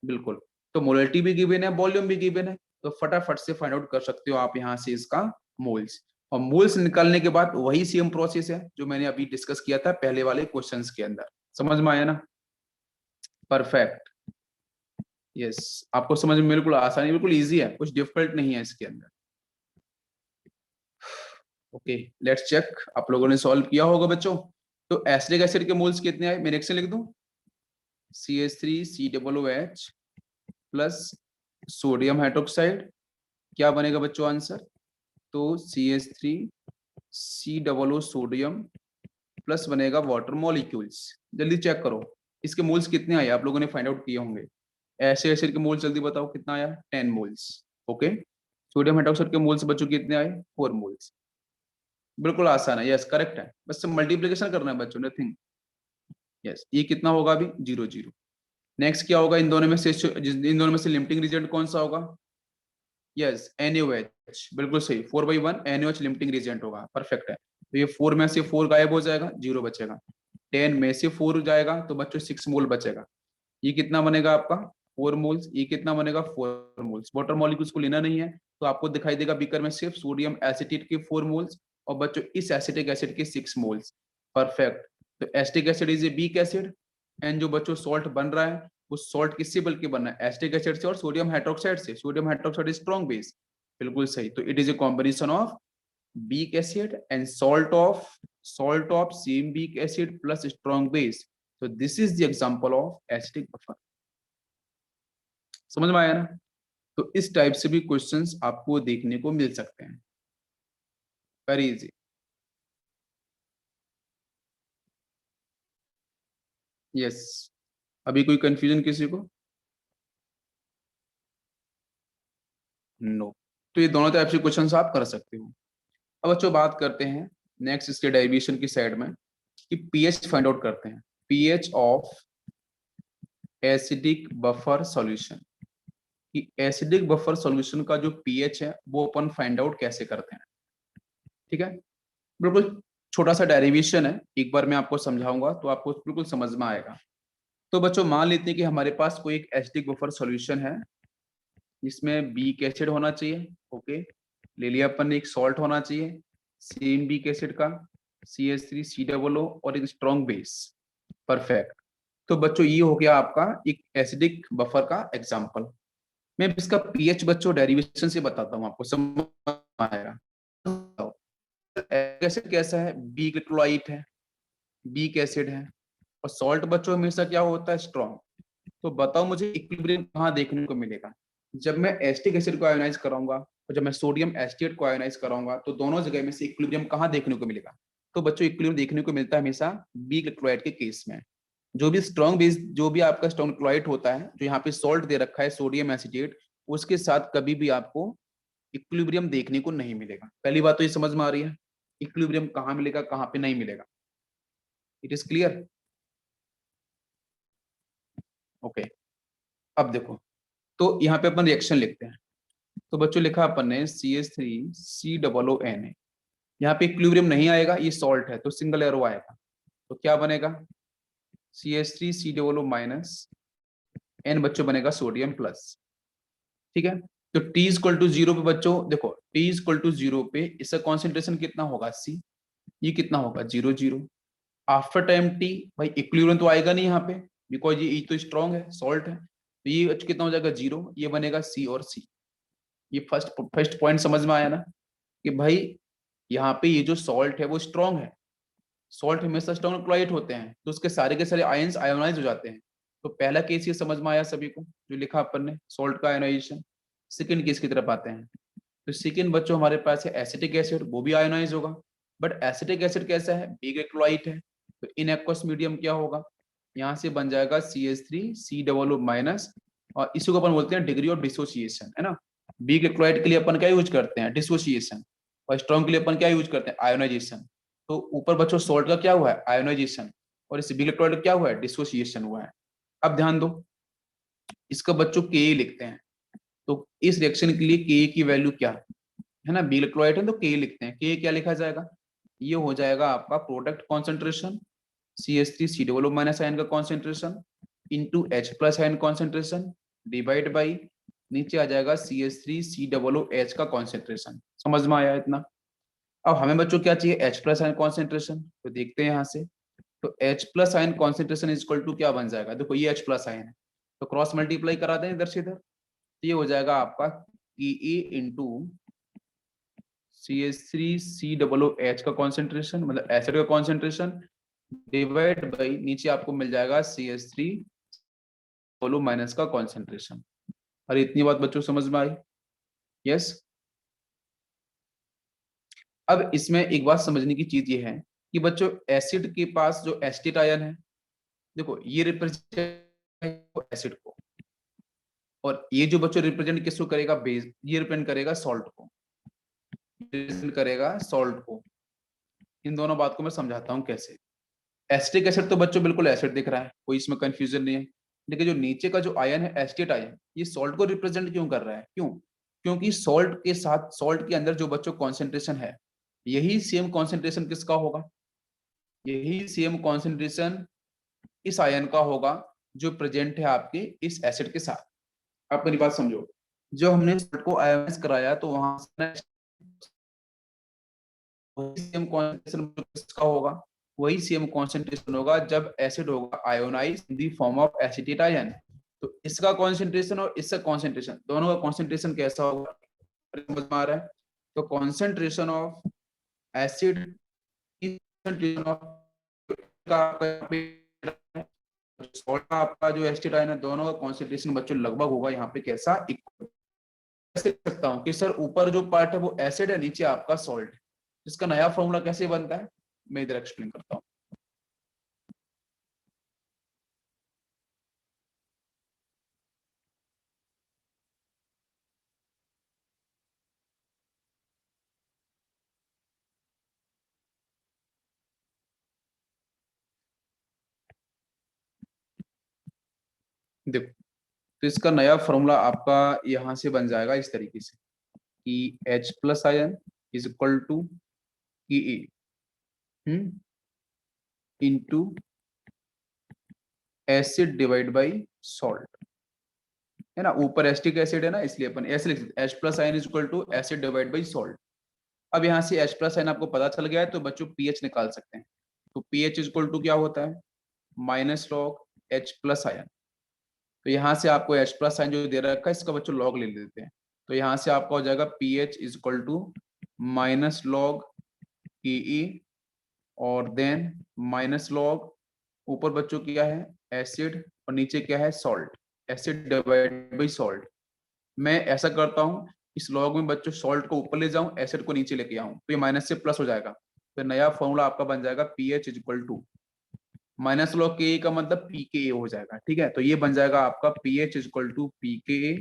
बिल्कुल, तो मोलरिटी भी गिवन है, वॉल्यूम भी गिवन है, तो फटाफट से फाइंड आउट कर सकते हो आप यहाँ से इसका मोल्स। और मोल्स निकालने के बाद वही सेम प्रोसेस है जो मैंने अभी डिस्कस किया था पहले वाले क्वेश्चंस के अंदर। समझ में आया ना? परफेक्ट। यस, आपको समझ में बिल्कुल आसानी, बिल्कुल इजी है, कुछ डिफिकल्ट नहीं है इसके अंदर। ओके, लेट्स चेक, आप लोगों ने सॉल्व किया होगा बच्चों। तो एसिडिक एसिड के मोल्स कितने आए? मैं रिएक्शन लिख दूं, CH3COOH प्लस सोडियम हाइड्रोक्साइड, क्या बनेगा बच्चों आंसर? तो CH3COO सोडियम प्लस बनेगा वाटर मॉलिक्यूल्स। जल्दी चेक करो इसके मोल्स कितने आए, आप लोगों ने फाइंड आउट किए होंगे। ऐसे एसिड के मोल्स जल्दी बताओ कितना आया? 10 मोल्स। ओके, सोडियम हाइड्रोक्साइड के मोल्स बच्चों कितने आए? 4 मोल्स। बिल्कुल आसान है, यस करेक्ट है, बस मल्टीप्लिकेशन करना है बच्चों, नथिंग। यस, ये कितना होगा अभी? 0 0। नेक्स्ट क्या होगा इन दोनों में से? इन दोनों में से लिमिटिंग रीजन कौन सा होगा? यस, NaOH, बिल्कुल सही, 4/1 NaOH लिमिटिंग रीजेंट होगा, परफेक्ट है। तो ये 4 में से 4 गायब हो जाएगा, 0 बचेगा। 10 में से 4 जाएगा तो बच्चों 6 मोल बचेगा। ये कितना बनेगा आपका? 4 मोल्स। ये कितना बनेगा? 4 मोल्स। वाटर मॉलिक्यूल्स को लेना नहीं है, तो आपको दिखाई देगा बीकर में सिर्फ सोडियम एसिटेट के 4 मोल्स, और बच्चों इस एसिटिक एसिड के 6 मोल्स। परफेक्ट। तो acetic acid is a week acid, and जो बच्चों सॉल्ट बन रहा है वो सॉल्ट किससे बल्कि बन रहा है? एसिटिक एसिड से और सोडियम हाइड्रोक्साइड से। Sodium hydroxide is strong base. बिल्कुल सही, तो it is a combination of weak acid and salt of same weak acid plus strong base. So this is the example of acidic buffer. समझ में आया ना? तो इस टाइप से भी क्वेश्चंस आपको देखने को मिल सकते हैं, वेरी इजी। यस, अभी कोई कंफ्यूजन किसी को? नो। तो ये दोनों टाइप से क्वेश्चंस आप कर सकते हो। अब बच्चों बात करते हैं नेक्स्ट इसके डेरिवेशन की साइड में, कि पीएच फाइंड आउट करते हैं, pH of acidic buffer solution. कि एसिडिक बफर सॉल्यूशन का जो पीएच है वो अपन फाइंड आउट कैसे करते हैं, ठीक है। बिल्कुल छोटा सा डेरिवेशन है, एक बार मैं आपको समझाऊंगा तो आपको बिल्कुल समझ में आएगा। तो बच्चों मान लेते हैं कि हमारे पास कोई एक एसिडिक बफर सॉल्यूशन है, जिसमें बीक एसिड होना चाहिए, ओके, ले लिया अपन ने। एक सॉल्ट होना चाहिए सेम बीक एसिड का, CH3COO, और एक स्ट्रॉन्ग बेस। परफेक्ट। तो बच्चों ये हो गया आपका एक एसिडिक बफर का एग्जाम्पल। मैं इसका पीएच बच्चों डेरिवेशन से बताता हूँ, आपको समझ आएगा। एसिड कैसा है? बीक इलेक्ट्रोलाइट है, बीक एसिड है, और सॉल्ट बच्चों हमेशा क्या होता है? स्ट्रॉन्ग। तो बताओ मुझे इक्विलिब्रियम कहाँ देखने को मिलेगा? जब मैं एसिटिक एसिड को आयोनाइज कराऊंगा और जब मैं सोडियम एसिटेट को आयोनाइज कराऊंगा, तो दोनों जगह में से इक्विलिब्रियम कहाँ देखने को मिलेगा? तो बच्चों इक्विलिब्रियम देखने को मिलता है हमेशा बीक इलेक्ट्रोलाइट के केस में। जो भी स्ट्रॉन्ग बेस, जो भी आपका स्ट्रॉन्ग इलेक्ट्रोलाइट होता है, जो यहाँ पे सॉल्ट दे रखा है सोडियम एसिटेट, उसके साथ कभी भी आपको इक्विलिब्रियम देखने को नहीं मिलेगा। पहली बात तो ये समझ में आ रही है, इक्विलिब्रियम कहाँ मिलेगा, कहाँ पे नहीं मिलेगा। It is clear? ओके, अब देखो, तो यहाँ पे अपन रिएक्शन लिखते हैं। तो बच्चों लिखा अपन ने CH3COONA, यहाँ पे इक्विलिब्रियम नहीं आएगा, ये सॉल्ट है तो सिंगल एरो आएगा। तो क्या बनेगा? CH3COO माइनस, N बच्चों बनेगा सोडियम प्लस, ठीक है। तो T इक्वल टू 0 पे बच्चों देखो, T इक्वल टू 0 पे इसका कॉन्सेंट्रेशन कितना होगा? C। ये कितना होगा? 0 0। आफ्टर टाइम T, भाई इक्विलिब्रियम तो आएगा नहीं यहाँ पे, बिकॉज ये तो स्ट्रॉन्ग है, सॉल्ट है, तो तो ये कितना हो जाएगा 0, ये बनेगा C और C। ये फर्स्ट पॉइंट समझ में आया ना कि भाई यहाँ पे ये जो सॉल्ट है वो स्ट्रॉन्ग है, सॉल्ट हमेशा स्ट्रॉन्ग क्लोराइड होते हैं तो उसके सारे के सारे आयंस आयोनाइज हो जाते हैं। तो पहला केस ये समझ में आया सभी को जो लिखा अपन ने, सॉल्ट का आयोनाइजेशन। सेकंड केस की तरफ आते हैं। तो सेकंड बच्चों हमारे पास है एसिटिक एसिड, वो भी आयोनाइज होगा। बट एसिटिक एसिड कैसा है, बिग इलेक्ट्रोलाइट है। तो इन एक्वस मीडियम क्या होगा, यहाँ से बन जाएगा CH3 और इसी को अपन बोलते हैं डिग्री ऑफ डिसोसिएशन, है ना। बिग इलेक्ट्रोलाइट के लिए अपन क्या यूज करते हैं, डिसोसिएशन। और स्ट्रॉन्ग के लिए अपन क्या यूज करते हैं, आयोनाइजेशन। तो ऊपर बच्चों सॉल्ट का क्या हुआ है, आयोनाइजेशन, और इस बिग इलेक्ट्रोलाइट क्या हुआ है, डिसोसिएशन हुआ है। अब ध्यान दो, इसका बच्चों के लिखते हैं। तो इस रिएक्शन के लिए के की वैल्यू क्या है ना, बिग इलेक्ट्रोलाइट है तो के लिखते हैं। के क्या लिखा जाएगा, ये हो जाएगा आपका प्रोडक्ट कॉन्सेंट्रेशन CH3 आयन का concentration into H+ ion concentration divide by नीचे आ जाएगा CH3 का कॉन्सेंट्रेशन। समझ में आया इतना। अब हमें बच्चों क्या चाहिए, H+ आयन कॉन्सेंट्रेशन। तो देखते हैं यहाँ से, तो H+ ion concentration is equal to क्या बन जाएगा, देखो ये H+ आयन है तो क्रॉस मल्टीप्लाई करा दें इधर से इधर, तो ये हो जाएगा आपका Ke इंटू CH3 का कॉन्सेंट्रेशन मतलब एसिड का कॉन्सेंट्रेशन डिवाइड बाई नीचे आपको मिल जाएगा CH3 का कॉन्सेंट्रेशन। अरे इतनी बात बच्चों समझ में आई, यस। अब इसमें एक बात समझने की चीज ये है कि बच्चों एसिड के पास जो एसिटेट आयन है, देखो ये रिप्रेजेंट एसिड को, और ये जो बच्चों रिप्रेजेंट किसको करेगा, बेस, ये रिप्रेजेंट करेगा सॉल्ट को, रिप्रेजेंट करेगा सॉल्ट को। इन दोनों बात को मैं समझाता हूँ कैसे। एसिटिक एसिड तो बच्चों बिल्कुल एसिड दिख रहा है, कोई इसमें कंफ्यूजन नहीं है। लेकिन जो नीचे का जो आयन है एसिटेट आयन, ये सॉल्ट को रिप्रेजेंट क्यों कर रहा है, क्यों, क्योंकि सॉल्ट के साथ, सॉल्ट के अंदर जो बच्चों कॉन्सेंट्रेशन है, यही सेम कॉन्सेंट्रेशन किसका होगा, यही सेम कॉन्सेंट्रेशन इस आयन का होगा जो प्रेजेंट है आपके इस एसिड के साथ। आप मेरी बात समझो, जो हमने सॉल्ट को आयोनाइज कराया तो वहां से वही सेम कॉन्सेंट्रेशन किसका होगा, वही सेम कॉन्सेंट्रेशन होगा जब एसिड होगा ionise in the form of acetate ion. तो इसका कॉन्सेंट्रेशन और इसका कॉन्सेंट्रेशन, दोनों का कॉन्सेंट्रेशन कैसा होगा, समझ में आ रहा है। तो concentration of acid, concentration of salt का आपका जो एसिटेट आयन है, दोनों का कॉन्सेंट्रेशन बच्चों लगभग होगा यहाँ पे कैसा, इक्वल। कैसे सकता हूँ कि सर ऊपर जो पार्ट है वो एसिड है, नीचे आपका सॉल्ट है, इसका नया फॉर्मूला कैसे बनता है, मैं इधर एक्सप्लेन करता हूँ। देखो, तो इसका नया फॉर्मूला आपका यहां से बन जाएगा इस तरीके से कि H+ ion is equal to Ke into acid divide by salt, है ना। ऊपर एसिटिक एसिड है ना, इसलिए अपन ऐसे लिख सकते H+ ion is equal to acid divide by salt. अब यहाँ से H+ आयन आपको पता चल गया है तो बच्चों pH निकाल सकते हैं। तो pH इज इक्वल टू क्या होता है, माइनस लॉग H+ आयन। तो यहाँ से आपको H+ आयन जो दे रखा है इसका बच्चों लॉग ले लेते हैं। तो यहाँ से आपका हो जाएगा pH is equal to minus log Ke और देन माइनस लॉग, ऊपर बच्चों क्या है एसिड और नीचे क्या है salt, acid divide by salt. मैं ऐसा करता हूँ, इस लॉग में बच्चों सॉल्ट को ऊपर ले जाऊं, एसिड को नीचे लेके आऊं, तो ये माइनस से प्लस हो जाएगा। तो नया फॉर्मूला आपका बन जाएगा pH is equal to minus log के का मतलब pKa हो जाएगा, ठीक है। तो ये बन जाएगा आपका pH is equal to pKa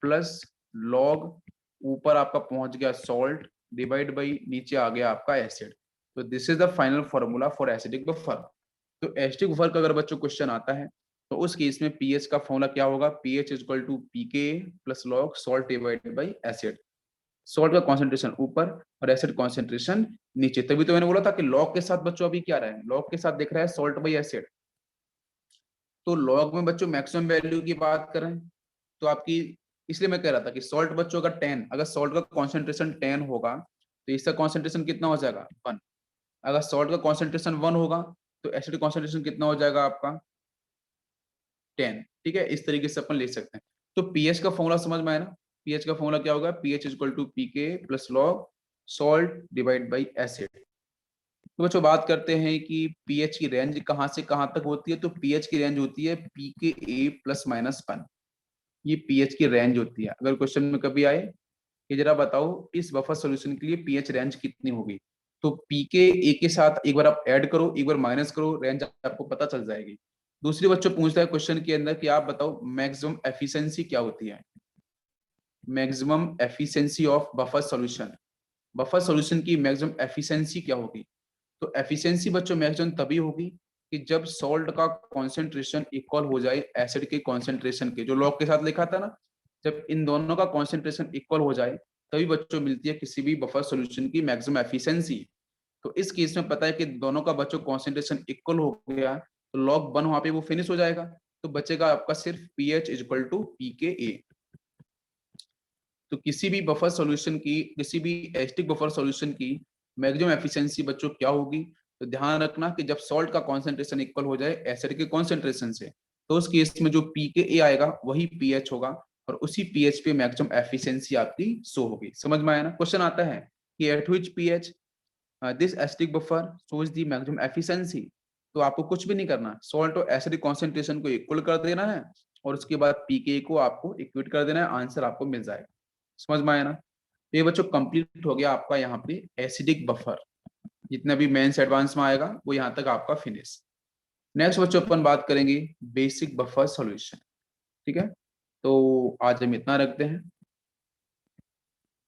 plus log, ऊपर आपका पहुंच गया सॉल्ट डिवाइड बाई नीचे आ गया आपका एसिड। तो this is the final formula for acidic buffer. तो एसिडिक बफर का अगर बच्चों क्वेश्चन आता है तो उस केस में pH का फॉर्मूला क्या होगा, pH is equal to pKa plus log salt divided by acid. Salt का कॉन्सेंट्रेशन ऊपर और एसिड कॉन्सेंट्रेशन नीचे। तभी तो मैंने बोला था कि लॉग के साथ बच्चों अभी क्या रहा है, लॉग के साथ दिख रहा है सॉल्ट बाई एसिड। तो लॉग में बच्चों मैक्सिमम वैल्यू की बात करें तो आपकी, इसलिए मैं कह रहा था कि सॉल्ट बच्चों का 10, अगर सॉल्ट का कॉन्सेंट्रेशन 10 होगा तो इसका कॉन्सेंट्रेशन कितना हो जाएगा 1। अगर सॉल्ट का कॉन्सेंट्रेशन 1 होगा तो एसिड कॉन्सेंट्रेशन कितना हो जाएगा आपका 10। ठीक है, इस तरीके से अपन लिख सकते हैं। तो पीएच का फॉर्मूला समझ में आया ना? पीएच का फॉर्मूला क्या होगा? PH is equal to pK plus log salt divide by acid. तो बच्चों बात करते हैं कि पीएच की रेंज कहाँ से कहाँ तक होती है। तो पीएच की रेंज होती है पीके ए प्लस माइनस 1। ये पीएच की रेंज होती है। अगर क्वेश्चन में कभी आए कि जरा बताओ इस बफर सॉल्यूशन के लिए पीएच रेंज कितनी होगी, तो पीके ए के साथ एक बार आप ऐड करो, एक बार माइनस करो, रेंज आपको पता चल जाएगी। दूसरी बच्चों पूछता है क्वेश्चन के अंदर कि आप बताओ मैक्सिमम एफिशिएंसी क्या होती है। Maximum efficiency of buffer solution, buffer solution की मैक्सिमम एफिशिएंसी क्या होगी? तो एफिशिएंसी बच्चों मैक्सिमम तभी होगी कि जब सॉल्ट का कॉन्सेंट्रेशन इक्वल हो जाए एसिड के कॉन्सेंट्रेशन के, जो लॉग के साथ लिखा था ना, जब इन दोनों का कॉन्सेंट्रेशन इक्वल हो जाए तभी बच्चों मिलती है किसी भी बफर सॉल्यूशन की मैक्सिमम एफिशिएंसी। तो इस केस में पता है कि दोनों का बच्चों कॉन्सेंट्रेशन इक्वल हो गया, तो लॉग 1 वहां पे वो फिनिश हो जाएगा। तो बचेगा आपका सिर्फ पीएच इज इक्वल टू पीके ए। तो किसी भी बफर सॉल्यूशन की, किसी भी एसिडिक बफर सॉल्यूशन की मैक्सिमम एफिशिएंसी बच्चों क्या होगी? तो ध्यान रखना कि जब सॉल्ट का कॉन्सेंट्रेशन इक्वल हो जाए एसिड के कॉन्सेंट्रेशन से, तो उस केस में जो पीके आएगा वही पीएच होगा, और उसी पीएच पे मैक्सिमम एफिशिएंसी आपकी शो होगी। समझ में आया ना? क्वेश्चन आता है कि at which pH this acidic buffer shows the maximum efficiency. तो आपको कुछ भी नहीं करना, सॉल्ट और एसिडिक कॉन्सेंट्रेशन को इक्वल कर देना है और उसके बाद पीके को आपको इक्वेट कर देना है, आंसर आपको मिल जाएगा। समझ में आया ना? तो ये बच्चों कंप्लीट हो गया आपका यहाँ पे एसिडिक बफर। जितना भी मेंस एडवांस में आएगा वो यहाँ तक आपका फिनिश। नेक्स्ट बच्चों अपन बात करेंगे बेसिक बफर सॉल्यूशन। ठीक है, तो आज हम इतना रखते हैं।